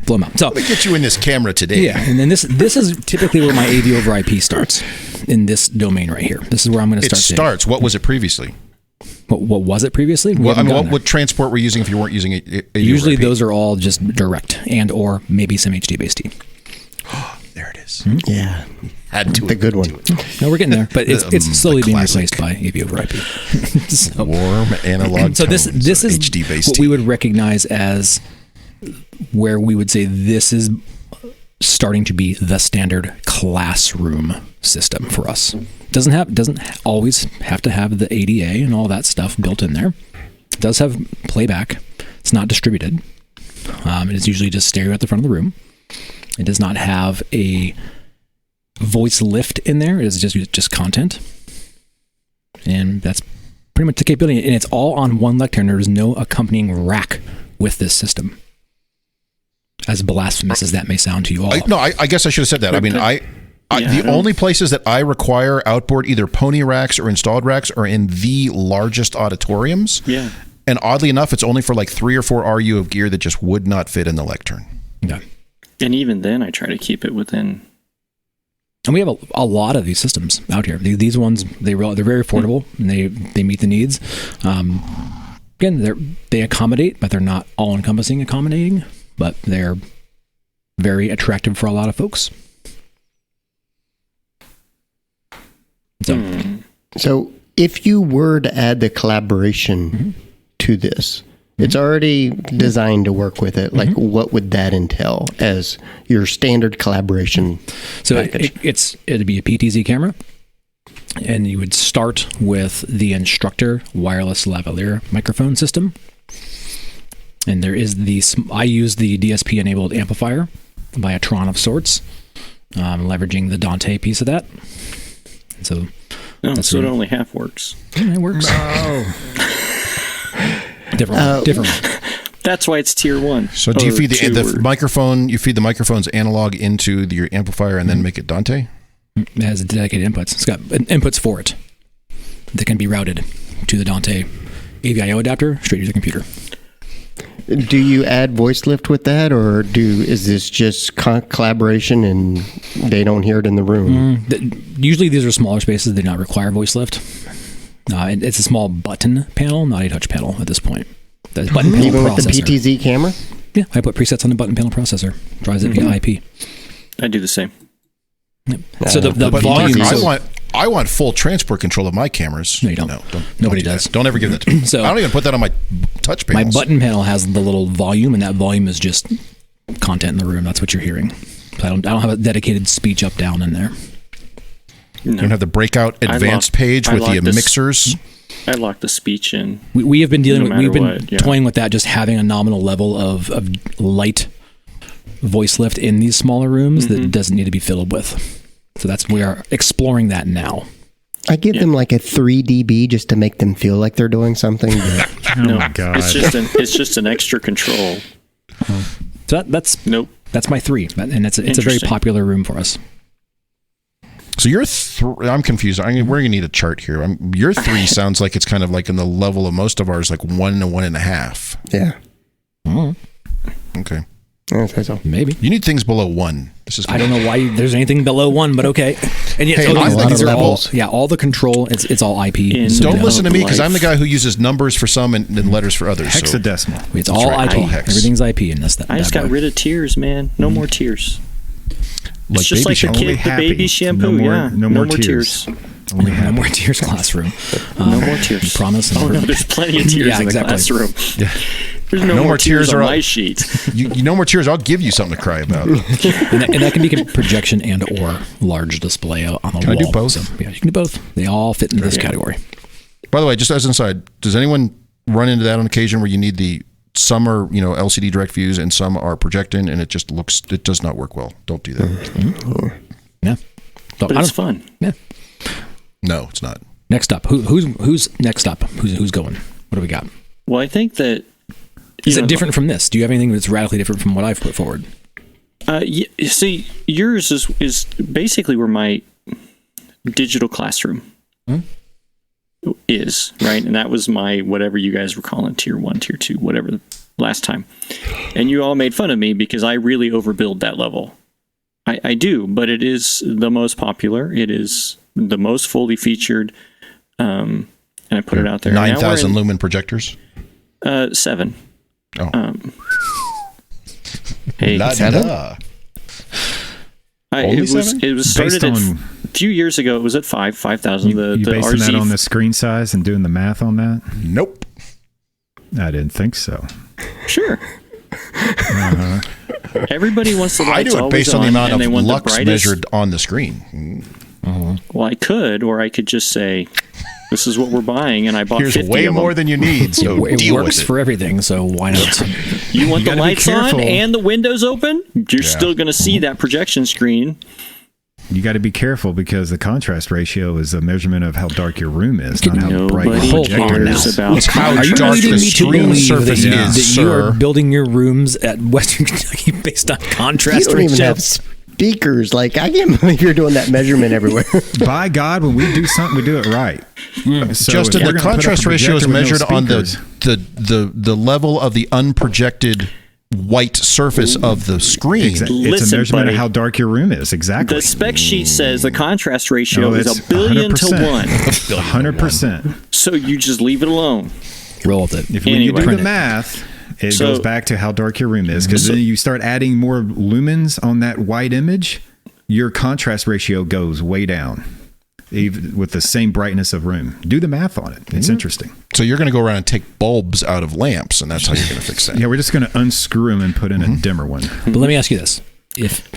blow them up. So let me get you in this camera today. Yeah, and then this is typically where my AV over IP starts in this domain right here. This is where I'm going to start. It starts. What was it previously? What was it previously? What transport were you using if you weren't using it? Usually those are all just direct and or maybe some HDBaseT. There it is. Yeah. Had to. The good one. No, we're getting there, but it's slowly being replaced by AV over IP. So, warm analog. So this is HDBaseT. what we would recognize as where we would say this is starting to be the standard classroom system for us. Doesn't always have to have the ADA and all that stuff built in there. It does have playback. It's not distributed. It is usually just stereo at the front of the room. It does not have a voice lift in there. It is just content. And that's pretty much the capability. And it's all on one lectern. There is no accompanying rack with this system. As blasphemous as that may sound to you all. I guess I should have said that. I mean, the only places that I require outboard either pony racks or installed racks are in the largest auditoriums. Yeah. And oddly enough, it's only for like 3 or 4 RU of gear that just would not fit in the lectern. Yeah. And even then, I try to keep it within. And we have a lot of these systems out here. These ones, they're very affordable, and they meet the needs. Again, they accommodate, but they're not all-encompassing accommodating, but they're very attractive for a lot of folks. So if you were to add the collaboration to this, it's already designed to work with it. Like, what would that entail as your standard collaboration package? It'd be a PTZ camera, and you would start with the instructor wireless lavalier microphone system. And there is I use the DSP enabled amplifier by a Tron of sorts, leveraging the Dante piece of that. So it only half works. Yeah, it works. Oh. Different. That's why it's tier 1. So do you feed the microphone? You feed the microphone's analog into your amplifier and then make it Dante? It has dedicated inputs. It's got inputs for it that can be routed to the Dante AVIO adapter straight to the computer. Do you add voice lift with that, or is this just collaboration and they don't hear it in the room? Usually these are smaller spaces. They do not require voice lift. It's a small button panel, not a touch panel at this point. The button panel Even processor. with the PTZ camera? Yeah, I put presets on the button panel processor. Drives it via IP. I do the same. Yep. So the But volume. I want full transport control of my cameras. No, you don't. Nobody do does. That. Don't ever give that to me. So I don't even put that on my touch my panels. button panel has the little volume, and that volume is just content in the room. That's what you're hearing. So I don't have a dedicated speech up down in there. You don't have the breakout advanced page with the mixers. I lock the speech in. We have been we've been what, toying with that, just having a nominal level of light voice lift in these smaller rooms that doesn't need to be filled with. So we are exploring that now. I give them like a 3 dB just to make them feel like they're doing something. But Oh my God. It's just an extra control. So that's my 3, and it's a very popular room for us. So I'm confused. We're gonna need a chart here. Your 3 sounds like it's kind of like in the level of most of ours, like 1 to 1.5. yeah. Okay. I say so. Maybe. You need things below 1. I don't know why there's anything below 1, but okay. And yet, Hey, I like these these are levels. all the control. It's all IP. So Don't listen to me because I'm the guy who uses numbers for some and letters for others. Hexadecimal. It's all right, IP. all hex. Everything's IP in this. I just got rid of tears, man. No more tears. Like It's just baby like the shampoo. kid, the baby shampoo. No more tears. Only no more tears classroom. No more tears. You promise? Oh no, there's plenty of tears in the classroom. Yeah. There's no more tears on or my sheet. You no more tears. I'll give you something to cry about. and that can be projection and or large display on the wall. Can I do both? So, yeah, you can do both. They all fit into this category. By the way, just as an aside, does anyone run into that on occasion where you need some are LCD direct views and some are projecting and it does not work well? Don't do that. Yeah, but it's fun. Yeah. No, it's not. Next up, who's next up? Who's going? What do we got? Well, I think that is it different from this? Do you have anything that's radically different from what I've put forward? See, yours is basically where my digital classroom is, right? And that was my whatever you guys were calling tier 1, tier 2, whatever last time. And you all made fun of me because I really overbuild that level. I do, but it is the most popular. It is the most fully featured, and I put it out there. 9,000 lumen projectors. 7. Oh. Hey, it was started Based a few years ago. It was at 5,000. You The basing RZ that on the screen size and doing the math on that? Nope. I didn't think so. Sure. Everybody wants the I lights do it based on the amount of lux brightest measured on the screen. Well, I could, or I could just say, "This is what we're buying," and I bought Here's 50 way of them. more than you need. So it deal works with it. for everything, so why not? You want the gotta be lights on careful. and the windows open? You're still going to see that projection screen. You got to be careful because the contrast ratio is a measurement of how dark your room is, not how bright Nobody your Hold on projector now. is. cares about. How Are you dark leading the me to screen believe surface that, is, that you are sir. building your rooms at Western Kentucky based on You contrast don't even ratio? have speakers. Like, I can't believe you're doing that measurement everywhere. By God, when we do something, we do it right. So Justin, if we're the gonna put up contrast a ratio is projector with no measured on the the level of the unprojected white surface of the screen. It's Listen, a measurement buddy, of how dark your room is. Exactly. The spec sheet says the contrast ratio is it's 1 billion to 1. 100%. So you just leave it alone. Roll with it. If when you do Anyway. the math, it So- goes back to how dark your room is, because then you start adding more lumens on that white image, your contrast ratio goes way down, even with the same brightness of room. Do the math on it. It's interesting. So you're going to go around and take bulbs out of lamps, and that's how you're going to fix that. Yeah, we're just going to unscrew them and put in a dimmer one. But let me ask you this: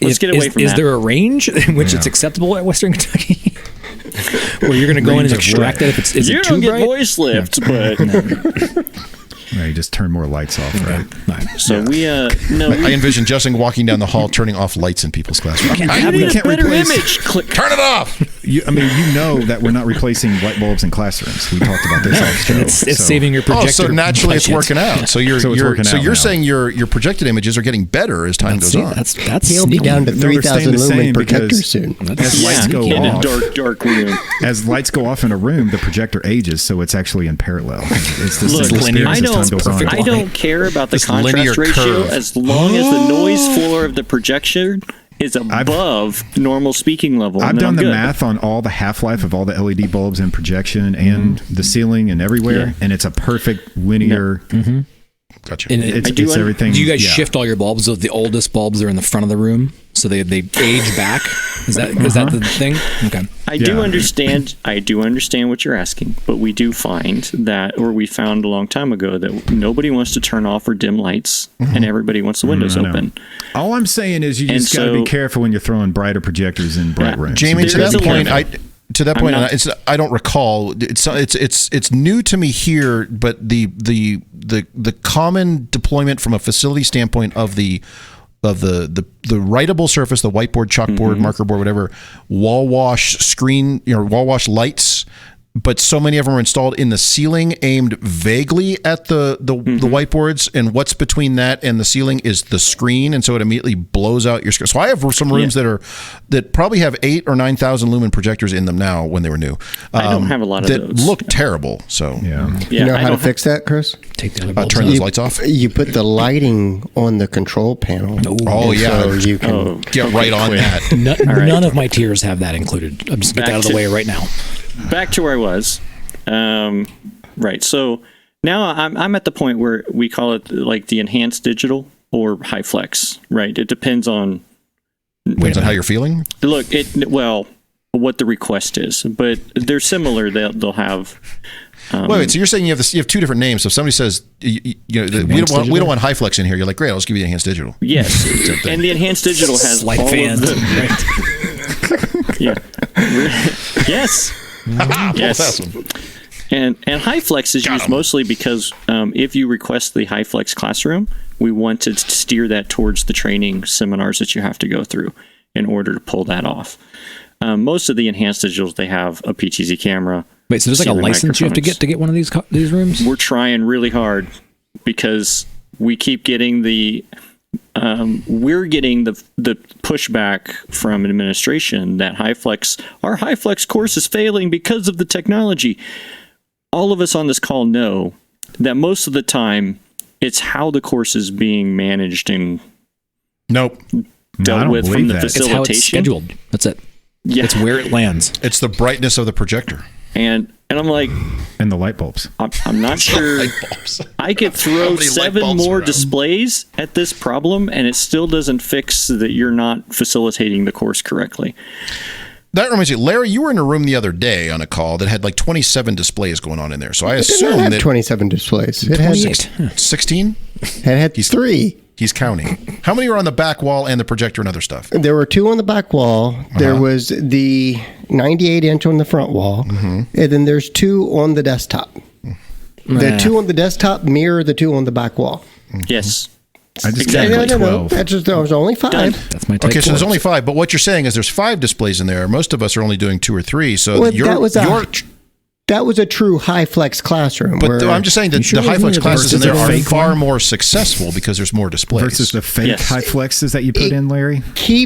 Let's get away from is that. there a range in which it's acceptable at Western Kentucky, where you're going to go in and Range of extract what? that if it's You it don't too get bright? voice lift, but Right, you just turn more lights off, right? so we I we envision Justin walking down the hall, turning off lights in people's classrooms. need we a can't better replace- image. Click. Turn it off. You know that we're not replacing light bulbs in classrooms. We talked about this off the show. It's So- saving your projector. Oh, so naturally it's budget. working out. So you're So it's working out you're now. saying your projected images are getting better as time goes See, on. that's He'll be sneaky. down to No, they're 3,000 staying the lumen same projector because- soon. As lights go in a off, dark room. as lights go off in a room, the projector ages, so it's actually in parallel. It's the Look, same experience I as time goes on. don't care about the This linear contrast ratio curve. as long as the noise floor of the projection is above normal speaking level. I've and then done I'm the good. math on all the half-life of all the LED bulbs in projection and the ceiling and everywhere, Yeah. and it's a perfect linear. Gotcha. And It's, I do it's un- everything. do you guys yeah. shift all your bulbs so the oldest bulbs are in the front of the room so they age back? Is that the thing? Okay. I do Yeah. understand. I do understand what you're asking, but we do find that, or we found a long time ago, that nobody wants to turn off or dim lights, and everybody wants the windows I know. open. All I'm saying is you And just got to so- be careful when you're throwing brighter projectors in bright Yeah. rooms. Jamie, to There is that a point, limit. I don't recall. It's new to me here, but the common deployment from a facility standpoint of the writable surface, the whiteboard, chalkboard, marker board, whatever, wall wash screen, wall wash lights. But so many of them are installed in the ceiling, aimed vaguely at the whiteboards, and what's between that and the ceiling is the screen, and so it immediately blows out your screen. So I have some rooms that probably have 8,000 or 9,000 lumen projectors in them now when they were new. I don't have a lot of that those. look terrible. So Yeah. Yeah, You know I how to don't fix that, Chris? Take the other bulbs turn out. those lights off. You put the lighting on the control panel. Oh, And yeah. So you can. Get right on that. None of my tiers have that included. I'm just get that out of the way right now. Back to where I was. Right. So now I'm at the point where we call it like the enhanced digital or high flex. Right. It depends on Depends on how you're feeling. look. What the request is, but they're similar. They'll have. Wait. So you're saying you have two different names. So if somebody says we don't want high flex in here, you're like, great, I'll just give you the enhanced digital. Yes, and the enhanced digital has Slight all fans. of the. Yeah. Yes. Yes. Awesome. And high flex is used mostly because if you request the high flex classroom, we want to steer that towards the training seminars that you have to go through in order to pull that off. Most of the enhanced digitals, they have a PTZ camera. Wait, so there's like a ceiling license you have microphones. to get one of these rooms? We're trying really hard because we keep getting the pushback from administration that our high flex course is failing because of the technology. All of us on this call know that most of the time it's how the course is being managed and Nope. I dealt don't with from believe the that. It's how it's facilitation. scheduled. That's it. Yeah. It's where it lands. It's the brightness of the projector. And I'm like, And the light bulbs. I'm not sure. Light bulbs. I could How throw many light 7 bulbs more around? displays at this problem, and it still doesn't fix that you're not facilitating the course correctly. That reminds me, Larry, you were in a room the other day on a call that had like 27 displays going on in there. So I It did not assume have that 27 displays. It had 16? had 3. He's counting. How many were on the back wall and the projector and other stuff? There were 2 on the back wall. There was the 98-inch on the front wall, and then there's 2 on the desktop. The 2 on the desktop mirror the 2 on the back wall. Yes. I just Exactly. got No, 12. That's just, there was only 5. Done. That's my type Okay, so there's four. only 5. But what you're saying is there's 5 displays in there. Most of us are only doing 2 or 3. So Well, that was a that was a true high flex classroom. But I'm just saying that sure the high flex there's classes in versus there the are fake far one? more successful because there's more displays. Versus the fake Yes. high flexes that you put in, Larry.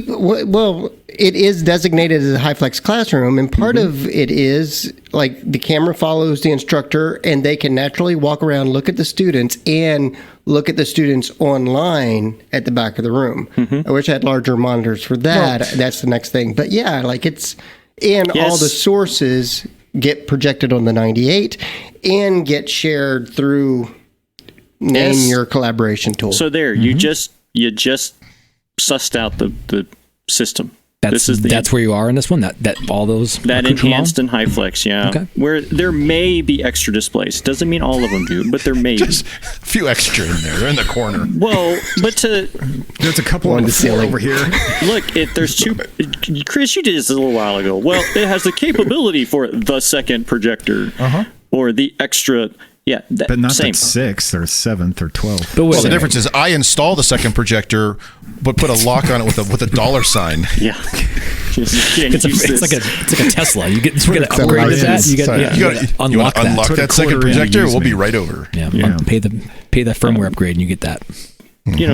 Well, it is designated as a high flex classroom, and part of it is like the camera follows the instructor, and they can naturally walk around, look at the students, and look at the students online at the back of the room. I wish I had larger monitors for that. That's the next thing. But yeah, like it's and all Yes. the sources get projected on the 98 and get shared through name Yes. your collaboration tool. So there, you just sussed out the system. That's where you are in this one. That all those That enhanced and high flex, yeah. Okay. Where there may be extra displays. Doesn't mean all of them do, but there may Just a few extra in there. They're in the corner. be. Well, but There's a couple on the floor over here. look, if there's two, Chris, you did this a little while ago. Well, it has the capability for the second projector or the extra. Yeah, But not same. the 6th or 7th or 12th. But wait, Well, the difference is I install the second projector, but put a lock on it with a dollar sign. Yeah, it's like a Tesla. You get Put a upgrade quarter to that. in. You got You gotta unlock that. unlock Put a that second quarter in and projector. use We'll be me. right over. Yeah, Yeah. pay the firmware upgrade and you get that.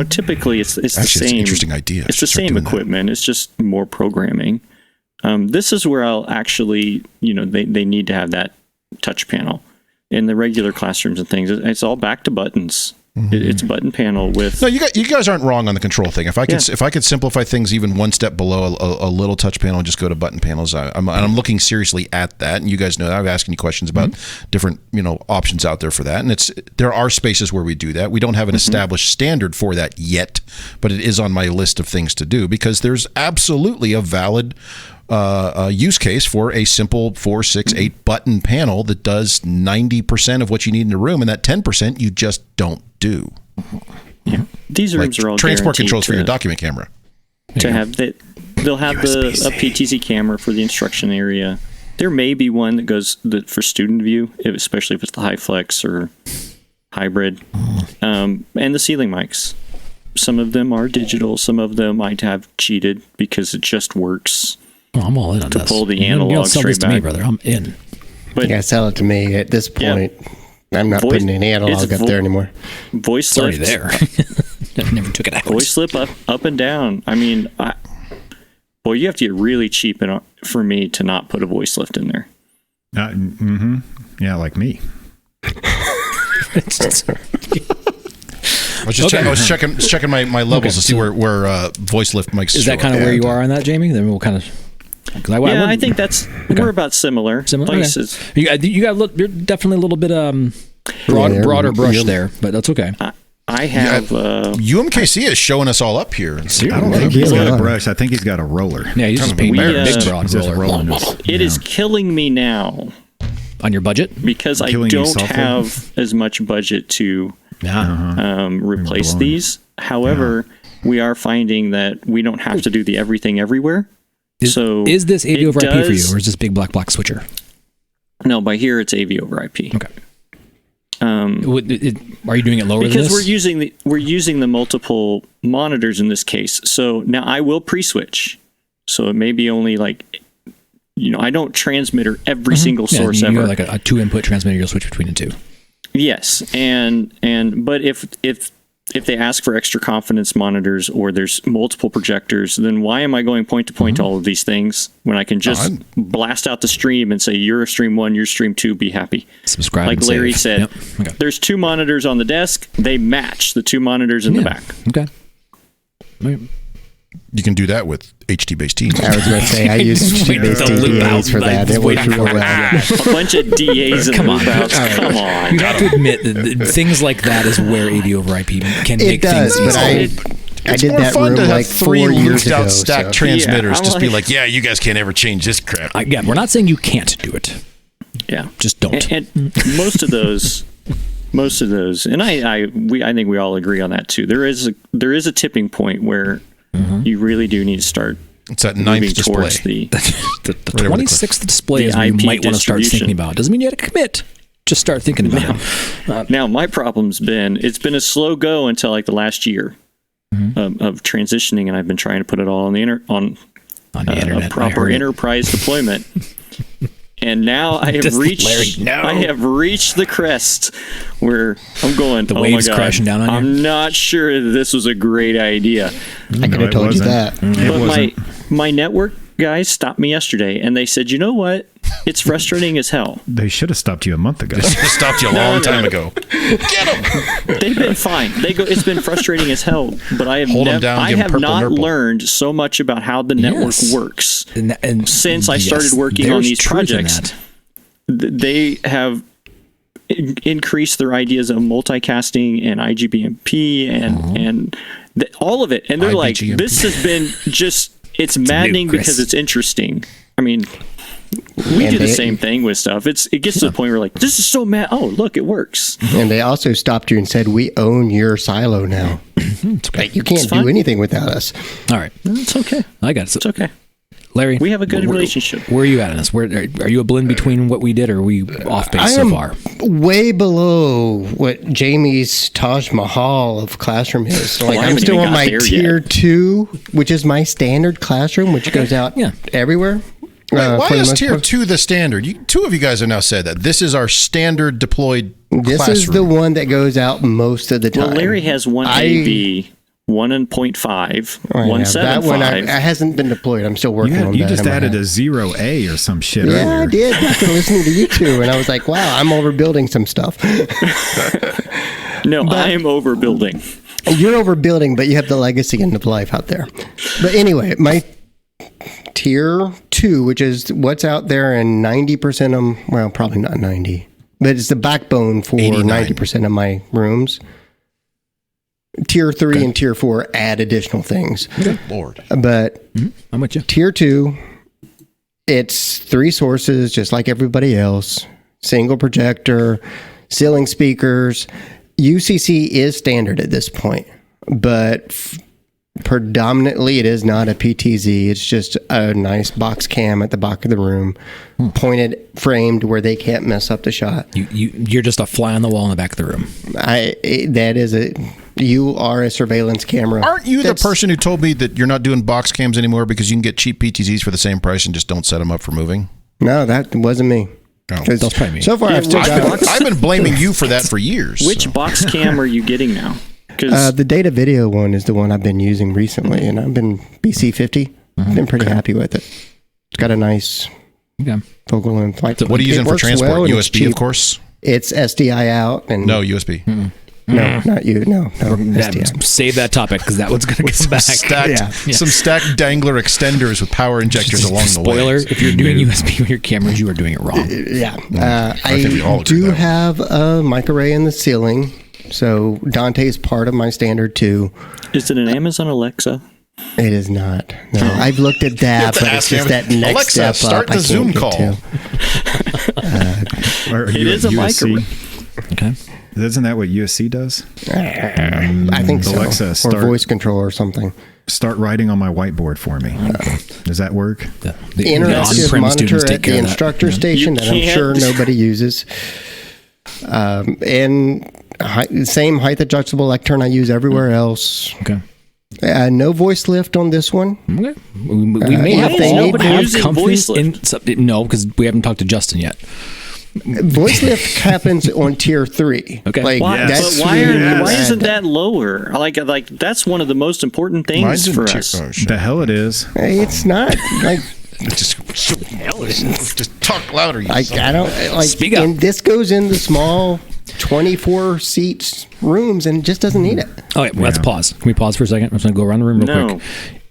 Typically it's the Actually, same. it's an interesting idea. It's the Start same doing that. equipment. It's just more programming. This is where I'll actually, they need to have that touch panel. In the regular classrooms and things, it's all back to buttons. It's a button panel with. No, you guys aren't wrong on the control thing. If I could simplify things even one step below a little touch panel and just go to button panels, I'm looking seriously at that. And you guys know I'm asking you questions about different options out there for that. And there are spaces where we do that. We don't have an established standard for that yet, but it is on my list of things to do because there's absolutely a valid use case for a simple 4, 6, 8 button panel that does 90% of what you need in the room, and that 10% you just don't do. Yeah. These rooms are all transport guaranteed controls for your document camera. to have that. They'll have a PTZ camera for the instruction area. There may be one that goes for student view, especially if it's the high flex or hybrid, and the ceiling mics. Some of them are digital. Some of them might have cheated because it just works. Oh, I'm all in on To this. pull the You analog don't sell this straight to me, back. brother. I'm in. But Yeah, sell it to me at this point. I'm not Voice- putting any analog it's up there anymore. voice It's already lift, there. I never took it out. voice slip up and down. I mean, you have to get really cheap for me to not put a voice lift in there. Yeah, like me. I was checking my levels to see where voice lift mics. Is that kind of where you are on that, Jamie? Then we'll kind of. I think we're about similar. Places. Okay. You're definitely a little bit broader brush there, but that's okay. I have. UMKC is showing us all up here. I don't think he's got a brush. I think he's got a roller. Yeah, you just paint big broad Just roller rolling this. It is killing me now on your budget. because I Killing you don't softly? have as much budget to replace Blowing. these. However, we are finding that we don't have to do the everything everywhere. So Is this AV it over IP for you, does- or is this big black box switcher? No, by here it's AV over IP. Okay. Are you doing it lower than Because this? we're using the multiple monitors in this case. So now I will pre-switch. So it may be only like, I don't transmitter every single source you ever. got like a 2-input transmitter. You'll switch between the two. Yes, but if they ask for extra confidence monitors or there's multiple projectors, then why am I going point to point to all of these things when I can just blast out the stream and say you're stream 1, you're stream 2, be happy. Subscribe. Like and Larry save. said, Yep. Okay. there's 2 monitors on the desk. They match the 2 monitors in the back. Okay. All right. You can do that with HT-based teams. I was going to say, I use HT-based DAs for that. It works real well. A bunch of DAs and Come on. loop outs. Come on. You have to admit that things like that is where AV over IP can It make does, things but easy. I It's did more that fun room to have like 3 4 years looped ago. out stacked so. transmitters. I'm Just be like- like, you guys can't ever change this crap. Yeah, we're not saying you can't do it. Yeah. Just don't. And most of those, and I think we all agree on that too. There is a tipping point where you really do need to start It's that moving 9th display. towards the The 26th display is what you IP might want to start distribution. thinking about. Doesn't mean you have to commit. Just start thinking about it. Now, my problem's it's been a slow go until like the last year of transitioning, and I've been trying to put it all on the On the internet. a proper enterprise deployment. And now I have reached the crest where I'm going. The oh waves my God, crashing down on you. I'm not sure that this was a great idea. I could have told you that. But my network guys stopped me yesterday, and they said, "You know what? It's frustrating as hell." They should have stopped you a month ago. They should have stopped you a long time ago. Get them. They've been fine. It's been frustrating as hell, but I have Hold 'em down, I give 'em have purple not nurple. learned so much about how the network works And since I started working on there's these truth in projects. that. They have increased their ideas of multicasting and IGBMP and all of it, and they're like, IBGMP. this has been just it's maddening Chris. because it's interesting. I mean, we do the same thing with stuff. It gets to the point where like, this is so mad. Oh, look, it works. And they also stopped you and said, "We own your silo now. Like, you can't do anything without us." All right. It's okay. I got it. So, It's okay. Larry, We have a good relationship. Where are you at in this? Where are you a blend between what we did, or are we off base I so am far? way below what Jamie's Taj Mahal of classroom is. Like, I I'm haven't still even on got my there tier yet. 2, which is my standard classroom, which goes out everywhere. Why for the is most tier part. 2 the standard? Two of you guys have now said that. This is our standard deployed This classroom. is the one that goes out most of the time. Well, Larry has one AV, 1.5, Oh, yeah, 1.75. that one hasn't been deployed. I'm still working on that. You just in my added head. a 0A or some shit Yeah, earlier. I did after listening to you two, and I was like, "Wow, I'm overbuilding some stuff." No, I am overbuilding. You're overbuilding, but you have the legacy end of life out there. But anyway, my tier 2, which is what's out there, and 90% of them, well, probably not 90, but it's the backbone for 90% of my rooms. Tier 3 and tier 4 add additional things. Good Lord. But I'm with you. tier 2, it's 3 sources, just like everybody else. Single projector, ceiling speakers. UCC is standard at this point, but predominantly it is not a PTZ. It's just a nice box cam at the back of the room, pointed, framed where they can't mess up the shot. You're just a fly on the wall in the back of the room. You are a surveillance camera. Aren't you the person who told me that you're not doing box cams anymore because you can get cheap PTZs for the same price and just don't set them up for moving? No, that wasn't me. Oh. That's probably me. So far, I've still got I've been blaming you for that for years. Which box cam are you getting now? Because the data video one is the one I've been using recently, and I've been BC50. I've been pretty happy with it. It's got a nice focal length. Like, what are you using for transport? well, and it's USB, of cheap. course? It's SDI out. And No, USB. No, not you. No, SDI. Save that topic because that one's going to come back. Some stacked dangler extenders with power injectors along the way. Spoiler, if you're doing USB with your cameras, you are doing it wrong. Yeah. I think we all I agree do with that. have a microarray in the ceiling. So Dante is part of my standard too. is it an Amazon Alexa? It is not. No, I've looked at that, but it's just that next Alexa, step start up. the Zoom call. It is a microwave. Okay. Isn't that what USC does? I think so. Alexa, or start- voice control or something. Start writing on my whiteboard for me. Does that work? The Interactive on-prem monitor students take at care the of that. instructor station that I'm can't- sure nobody uses. And same height adjustable lectern I use everywhere else. Okay. No voice lift on this one. Okay. We may Why have is to nobody have using confidence voice lift? No, because we haven't talked to Justin yet. Voice lift happens on tier 3. Okay. Like, Why, that's but why Yes. isn't that lower? Like that's one of the most important things Mine's in for tier- us. oh, shit. The hell it is. It's not like Just talk louder. You I don't like. Speak up. And this goes in the small 24 seats rooms and just doesn't need it. Okay, well, let's pause. Can we pause for a second? I'm just going to go around the room real No. quick.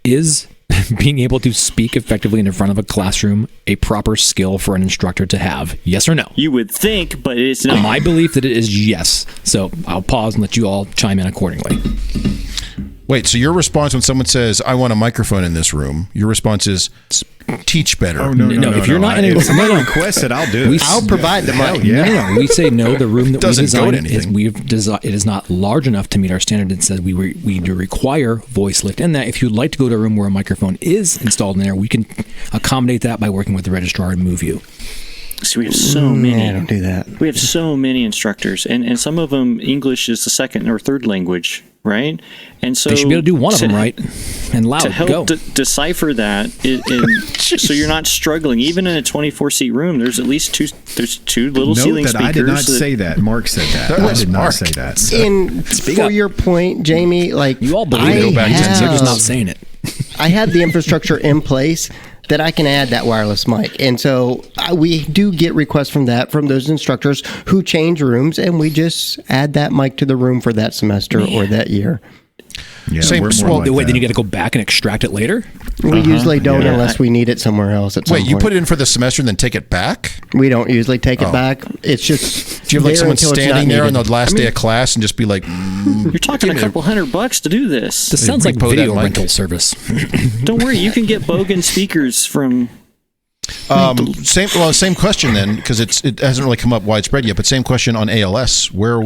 Is being able to speak effectively in front of a classroom a proper skill for an instructor to have? Yes or no? You would think, but it's not. My belief that it is yes. So I'll pause and let you all chime in accordingly. Wait, so your response when someone says, "I want a microphone in this room," your response is, "Teach better." Oh, no. if you're not in a If somebody no. requests it, I'll do it. I'll provide the mic. No. We say no. The room that we Doesn't go to designed anything. it is not large enough to meet our standard. It says we do require voice lift in that. If you'd like to go to a room where a microphone is installed in there, we can accommodate that by working with the registrar and move you. So we have so many. Yeah, don't do that. We have so many instructors, and some of them English is the second or third language, right? And so They should be able to do one of them right. And loud. to help decipher that, so you're not struggling. Even in a 24-seat room, there's at least two little ceiling Note that speakers. I did not say that. Mark said that. I did not say that. And for your point, Jamie, like You all believe it. You're just not saying it. I have the infrastructure in place that I can add that wireless mic. And so we do get requests from those instructors who change rooms, and we just add that mic to the room for that semester or that year. Yeah, Same- we're more well, like Wait, then that. you got to go back and extract it later? We usually don't yeah. unless we need it somewhere else at some Wait, point. you put it in for the semester and then take it back? We don't usually take it back. It's just Do you have like there someone until it's not standing there on needed. the last day of class and just be like, You're talking a couple $100 to do this. This sounds like repo that video mic. rental service. Don't worry, you can get Bogan speakers from. same question then, because it hasn't really come up widespread yet, but same question on ALS. Where are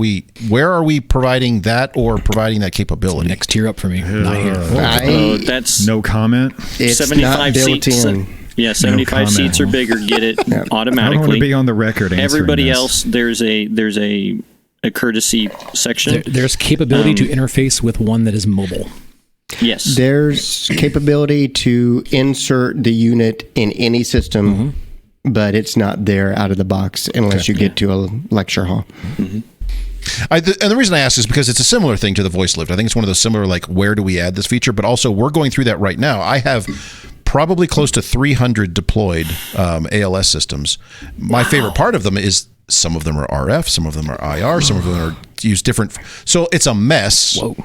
we providing that or providing that capability? Next tier up for me. Not here. That's No comment. It's 75 not built seats. in. Yeah, 75 comment. seats or bigger get it I don't want to automatically. be on the record answering Everybody this. else, there's a courtesy section. There's capability to interface with one that is mobile. Yes. There's capability to insert the unit in any system, but it's not there out of the box unless you get to a lecture hall. And the reason I ask is because it's a similar thing to the voice lift. I think it's one of those similar, like, where do we add this feature? But also, we're going through that right now. I have probably close to 300 deployed ALS systems. My favorite part of them is some of them are RF, some of them are IR, some of them are use different. So it's a mess. Whoa.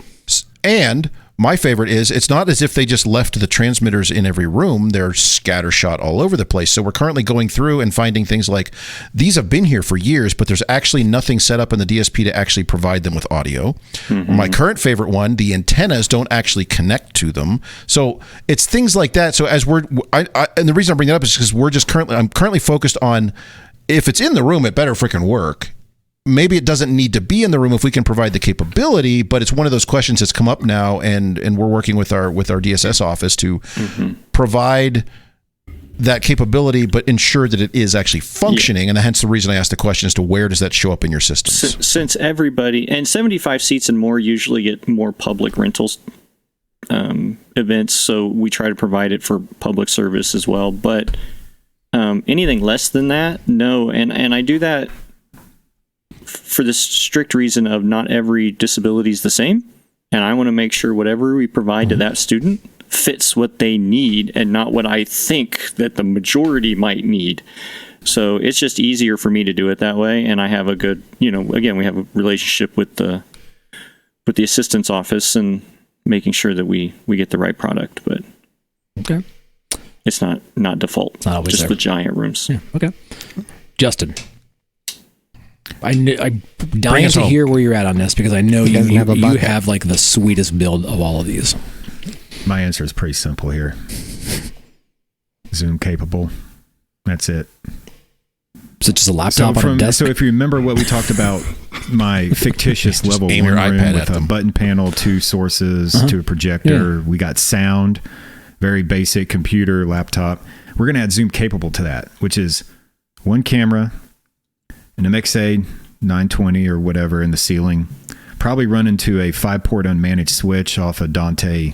And my favorite is it's not as if they just left the transmitters in every room. They're scattershot all over the place. So we're currently going through and finding things like these have been here for years, but there's actually nothing set up in the DSP to actually provide them with audio. My current favorite one, the antennas don't actually connect to them. So it's things like that. So as and the reason I bring that up is because I'm currently focused on if it's in the room, it better freaking work. Maybe it doesn't need to be in the room if we can provide the capability, but it's one of those questions that's come up now, and we're working with our DSS office to provide that capability, but ensure that it is actually functioning. And hence the reason I asked the question as to where does that show up in your systems? Since everybody, and 75 seats and more usually get more public rentals events, so we try to provide it for public service as well. But anything less than that, no. And I do that for the strict reason of not every disability is the same, and I want to make sure whatever we provide to that student fits what they need and not what I think that the majority might need. So it's just easier for me to do it that way, and I have a good, again, we have a relationship with the assistance office and making sure that we get the right product, but Okay. it's not default. It's not always just there. the giant rooms. Yeah. Okay. Justin. I'm dying us to home. hear where you're at on this because I know you have a bucket. have like the sweetest build of all of these. My answer is pretty simple here. Zoom capable. That's it. Is it just a laptop on a desk? So if you remember what we talked about, my fictitious Just level aim one your room iPad with at a them. button panel, 2 sources, to a projector. We got sound, very basic computer, laptop. We're going to add Zoom capable to that, which is one camera, an MXA 920 or whatever in the ceiling, probably run into a 5-port unmanaged switch off a Dante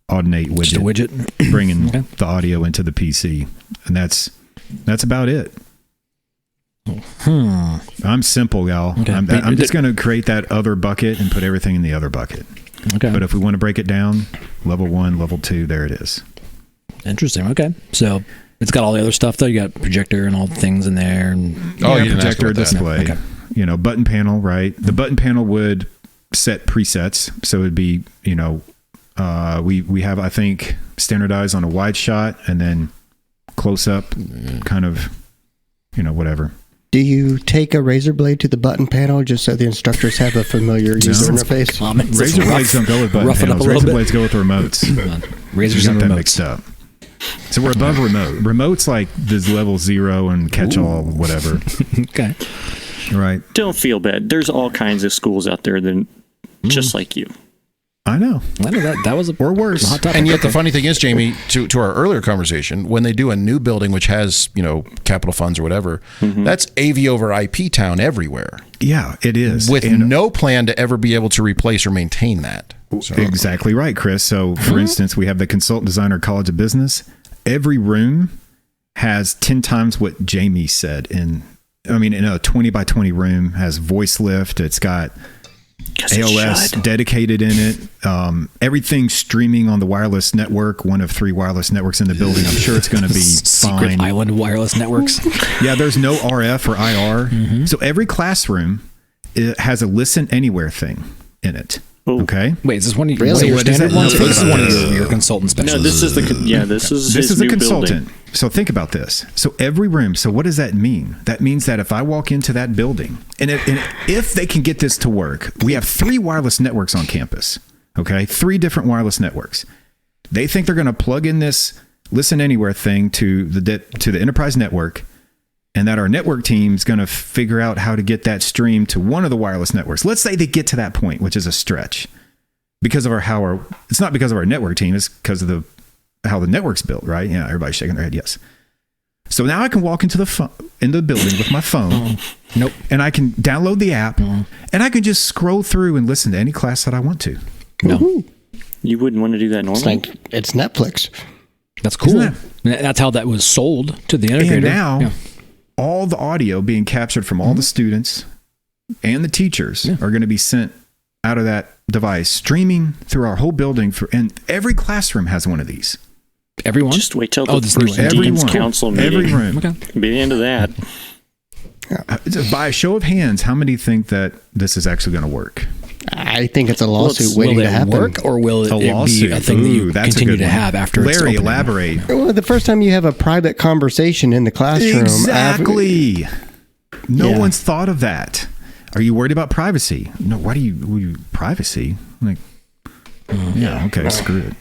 Audinate widget, Just a widget. bringing the audio into the PC, and that's about it. I'm simple, y'all. Okay. I'm just going to create that other bucket and put everything in the other bucket. Okay. But if we want to break it down, level 1, level 2, there it is. Interesting. Okay. So it's got all the other stuff though. You got projector and all the things in there. And Oh, you didn't ask projector about that. display. Okay. Button panel, right? The button panel would set presets, so it'd be, we have, I think, standardized on a wide shot and then close up, kind of, whatever. Do you take a razor blade to the button panel just so the instructors have a familiar user interface? Comments. Razor blades don't go with button rough it up panels. a little Razor bit. blades go with remotes. Come on. Razors Just and got that remotes. mixed up. So we're above remote. Remote's like this level 0 and catch all, whatever. Okay. Right. Don't feel bad. There's all kinds of schools out there that just like you. I know. I know that was a Or worse. hot topic. And yet the funny thing is, Jamie, to our earlier conversation, when they do a new building which has, capital funds or whatever, that's AV over IP town everywhere Yeah, it is. with And no plan to ever be able to replace or maintain that. So, Exactly right, Chris. So, for instance, we have the Consultant Designer College of Business. Every room has 10 times what Jamie said. In a 20 by 20 room has voice lift. It's got AOS dedicated in it. Everything's streaming on the wireless network, one of 3 wireless networks in the building. I'm sure it's going to be Secret fine. island wireless networks. Yeah, there's no RF or IR. So every classroom it has a listen anywhere thing in it. Oh. Okay. Wait, is this one of your, Really? your What is standard it? ones? No, Or this is think one of about your consultant No, specials? this is This is a new consultant. building. So think about this. So every room. So what does that mean? That means that if I walk into that building, and if they can get this to work, we have 3 wireless networks on campus. Okay, 3 different wireless networks. They think they're going to plug in this listen anywhere thing to the enterprise network, and that our network team's going to figure out how to get that stream to one of the wireless networks. Let's say they get to that point, which is a stretch, because of it's not because of our network team, it's because of how the network's built, right? Yeah, everybody's shaking their head, yes. So now I can walk into the building with my phone. Nope. And I can download the app, and I can just scroll through and listen to any class that I want to. No. You wouldn't want to do that normally. It's Netflix. That's cool. Isn't That's how that was sold to the integrator. And now, Yeah. all the audio being captured from all the students and the teachers are going to be sent out of that device, streaming through our whole building. And every classroom has one of these. Everyone? Just wait till the this new first one. Dean's Everyone. Council meeting. Every room. Okay. Be the end of that. By a show of hands, how many think that this is actually going to work? I think it's a lawsuit it's- waiting Will to it happen. work, or will it, A be lawsuit. a thing that you That's a continue good to one. have after it's Larry, opening? elaborate. Well, the first time you have a private conversation in the classroom. Exactly. No Yeah. one's thought of that. Are you worried about privacy? No. Why do you privacy? Like, yeah. Okay. Screw it.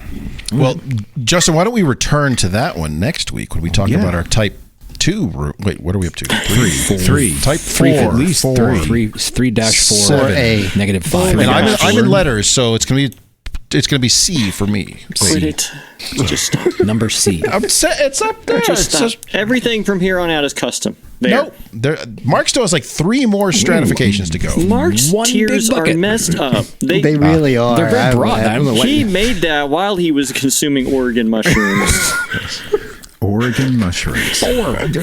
well, Justin, why don't we return to that one next week when we talk Yeah. about our Type 2 room? Wait, what are we up to? 3. Type 4. At least 3. 3-4 4A. negative 5. And Yeah. I'm in letters, so it's gonna be C for me. Quit it. Just stop. Number C. It's up there. Just stop. Everything from here on out is custom. There. Nope. Mark still has like 3 more stratifications to go. Mark's One big tiers are bucket. messed up. They really are. They're very broad. I don't know what. He made that while he was consuming Oregon mushrooms. Oregon mushrooms. 4.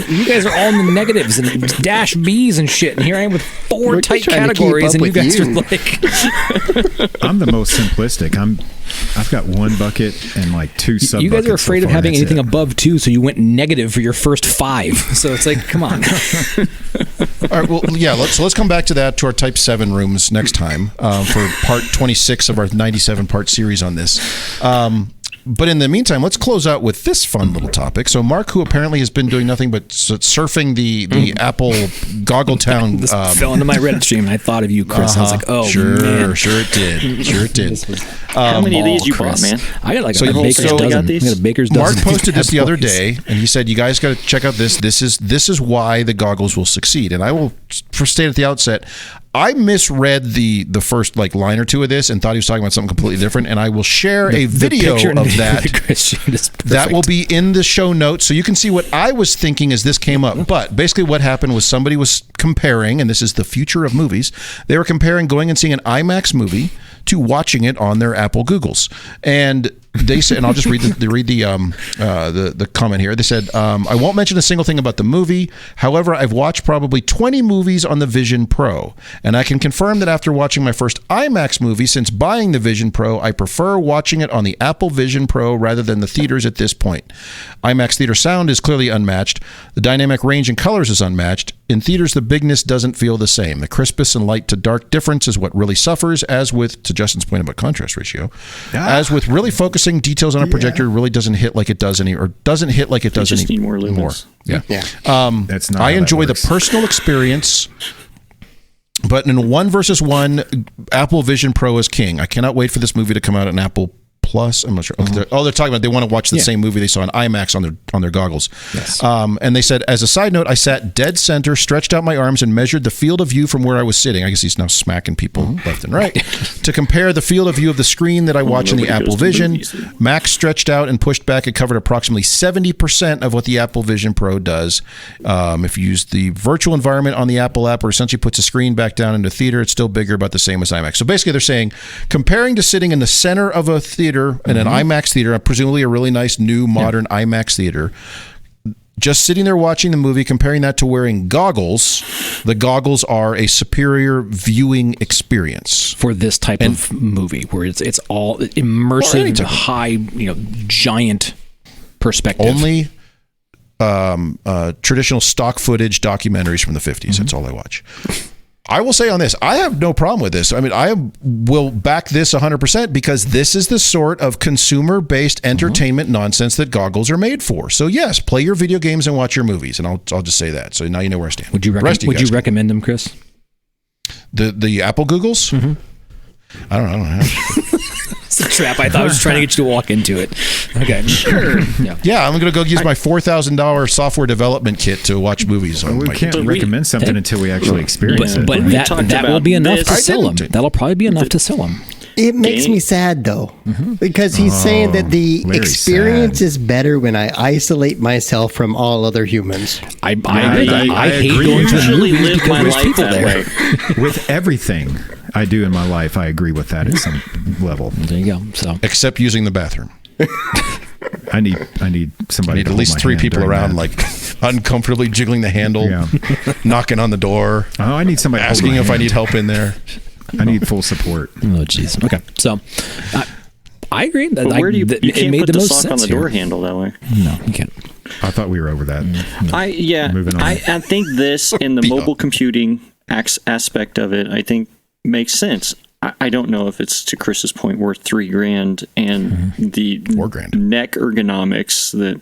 You guys are all in the negatives and dash B's and shit, and here I am with 4 We're tight just trying to keep categories, up and you with guys you. are like, I'm the most simplistic. I've got 1 bucket and like 2 sub. you guys are afraid of having anything above. above 2, so you went negative for your first 5. So it's like, come on. All right. Well, yeah. Let's come back to our Type 7 rooms next time for part 26 of our 97 part series on this. But in the meantime, let's close out with this fun little topic. So Mark, who apparently has been doing nothing but surfing the Apple Goggletown. This fell into my Reddit stream, and I thought of you, Chris. I was like, oh, sure, man. sure it did. Sure it did. How many of these you bought, Chris. man? I got like So a you baker's also dozen. got these? I got a baker's Mark dozen. posted this the other Boys. day, and he said, "You guys got to check out this. This is why the goggles will succeed." And I will state at the outset, I misread the first like line or 2 of this and thought he was talking about something completely different. And I will share a video picture of that. Chris showed is That will perfect. be in the show notes, so you can see what I was thinking as this came up. But basically, what happened was somebody was comparing, and this is the future of movies. They were comparing going and seeing an IMAX movie to watching it on their Apple Googles, and they said, and I'll just read the comment here. They said, "I won't mention a single thing about the movie. However, I've watched probably 20 movies on the Vision Pro, and I can confirm that after watching my first IMAX movie since buying the Vision Pro, I prefer watching it on the Apple Vision Pro rather than the theaters at this point. IMAX theater sound is clearly unmatched. The dynamic range and colors is unmatched. In theaters, the bigness doesn't feel the same. The crispness and light to dark difference is what really suffers, as with, to Justin's point about contrast ratio, as with really focusing details on a projector really doesn't hit like it does just need more lumens. Yeah. That's not. I how that enjoy the works. personal experience, but in a 1 versus 1, Apple Vision Pro is king. I cannot wait for this movie to come out on Apple Plus. I'm not sure. Okay, they're talking about they want to watch the same movie they saw in IMAX on their goggles. Yes. And they said, as a side note, I sat dead center, stretched out my arms, and measured the field of view from where I was sitting. I guess he's now smacking people left and right to compare the field of view of the screen that I watch in the Apple Vision. Max stretched out and pushed back. It covered approximately 70% of what the Apple Vision Pro does. If you use the virtual environment on the Apple app, where essentially puts a screen back down into theater, it's still bigger, about the same as IMAX. So basically, they're saying, comparing to sitting in the center of a theater, in an IMAX theater, presumably a really nice new modern IMAX theater, just sitting there watching the movie, comparing that to wearing goggles, the goggles are a superior viewing experience for this type of movie, where it's all immersive, high, giant perspective. Only traditional stock footage documentaries from the 50s. That's all I watch. I will say on this, I have no problem with this. I mean, I will back this 100% because this is the sort of consumer-based entertainment nonsense that goggles are made for. So yes, play your video games and watch your movies, and I'll just say that. So now you know where I stand. Would you recommend them, Chris? The Apple Googles? I don't know. It's a trap. I thought I was trying to get you to walk into it. Okay, sure. Yeah, I'm going to go use my $4,000 software development kit to watch movies. We can't recommend something until we actually experience it. But that will be enough to sell them. That'll probably be enough to sell them. It makes me sad, though, because he's saying that the experience is better when I isolate myself from all other humans. I hate agree. going to the usually movies live because my there's life people that there. way. With everything I do in my life, I agree with that at some level. There you go. So Except using the bathroom. I need somebody. I need at least 3 people around, like uncomfortably jiggling the handle, knocking on the door. Oh, I need somebody asking if I need help in there. I need full support. Oh, jeez. Okay, so I agree. But where do you can't put the the most sock on sense the door here. handle that way? No, you can't. I thought we were over that. Moving on. I think this and the mobile computing aspect of it, I think makes sense. I don't know if it's, to Chris's point, worth $3,000 and the $4,000 neck ergonomics that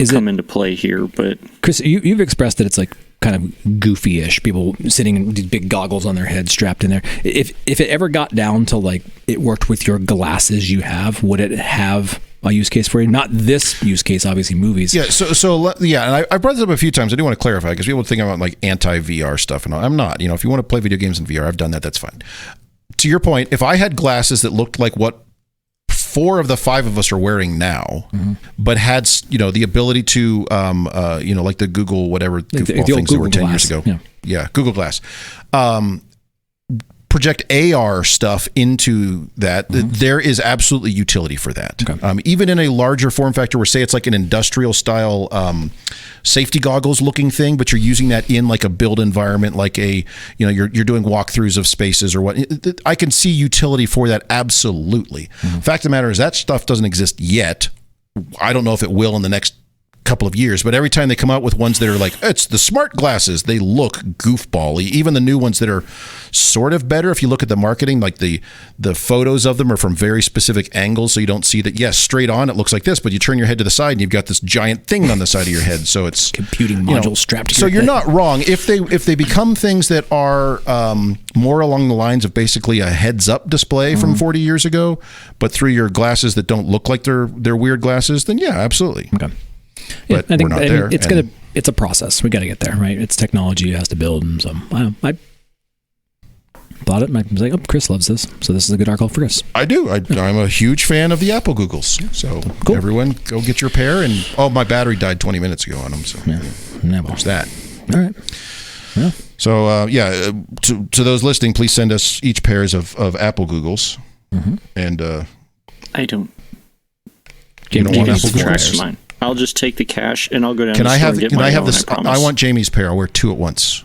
come into play here. But Chris, you've expressed that it's like kind of goofy-ish, people sitting in these big goggles on their head strapped in there. If it ever got down to like it worked with your glasses you have, would it have a use case for you? Not this use case, obviously, movies. Yeah, and I brought this up a few times. I do want to clarify because people think about like anti-VR stuff, and all. I'm not. If you want to play video games in VR, I've done that. That's fine. To your point, if I had glasses that looked like what 4 of the 5 of us are wearing now, but had the ability to like the Google whatever goofball things that were 10 years ago. Yeah, Google Glass. Project AR stuff into that. There is absolutely utility for that. Okay. Even in a larger form factor, where say it's like an industrial style safety goggles looking thing, but you're using that in like a build environment, like you're doing walkthroughs of spaces or what. I can see utility for that absolutely. Fact of the matter is that stuff doesn't exist yet. I don't know if it will in the next couple of years, but every time they come out with ones that are like, it's the smart glasses, they look goofball-y. Even the new ones that are sort of better, if you look at the marketing, like the photos of them are from very specific angles, so you don't see that, yes, straight on it looks like this, but you turn your head to the side and you've got this giant thing on the side of your head, so it's computing module strapped to your head. So you're not wrong. If they become things that are more along the lines of basically a heads-up display from 40 years ago, but through your glasses that don't look like they're weird glasses, then yeah, absolutely. Okay. But I think we're not there. It's a process. We got to get there, right? It's technology it has to build, and so I thought it. I was like, oh, Chris loves this, so this is a good article for Chris. I do. I'm a huge fan of the Apple Googles. So cool. Everyone, go get your pair. And my battery died 20 minutes ago on them. So there's that. All right. Yeah. So to those listening, please send us each pairs of Apple Googles. And I don't. You don't want Apple Googles? Mine. I'll just take the cash and I'll go down to the store and get my own, I want Jamie's pair. I'll wear 2 at once.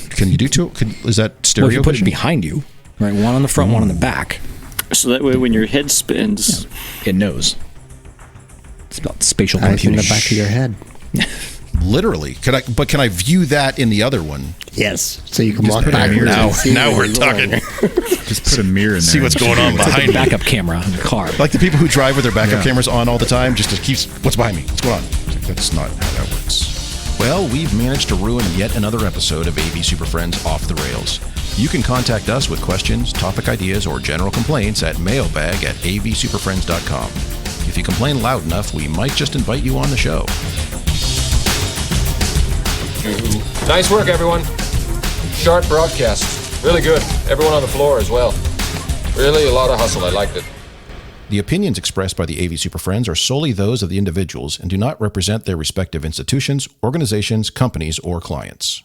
Can you do 2? Is that stereo? Well, if you put it behind you, right? One on the front, one on the back. So that way when your head spins, it knows. It's about spatial Eyes computing. in the back of your head. Literally. Can I view that in the other one? Yes. So you can walk backwards. Now we're talking. Just put a mirror in there. See what's going on behind me. Backup camera in the car. Like the people who drive with their backup cameras on all the time, just to keep what's behind me. What's going on? That's not how that works. Well, we've managed to ruin yet another episode of AV Super Friends Off the Rails. You can contact us with questions, topic ideas, or general complaints at mailbag@avsuperfriends.com. If you complain loud enough, we might just invite you on the show. Nice work, everyone. Sharp broadcast. Really good. Everyone on the floor as well. Really a lot of hustle. I liked it. The opinions expressed by the AV Super Friends are solely those of the individuals and do not represent their respective institutions, organizations, companies, or clients.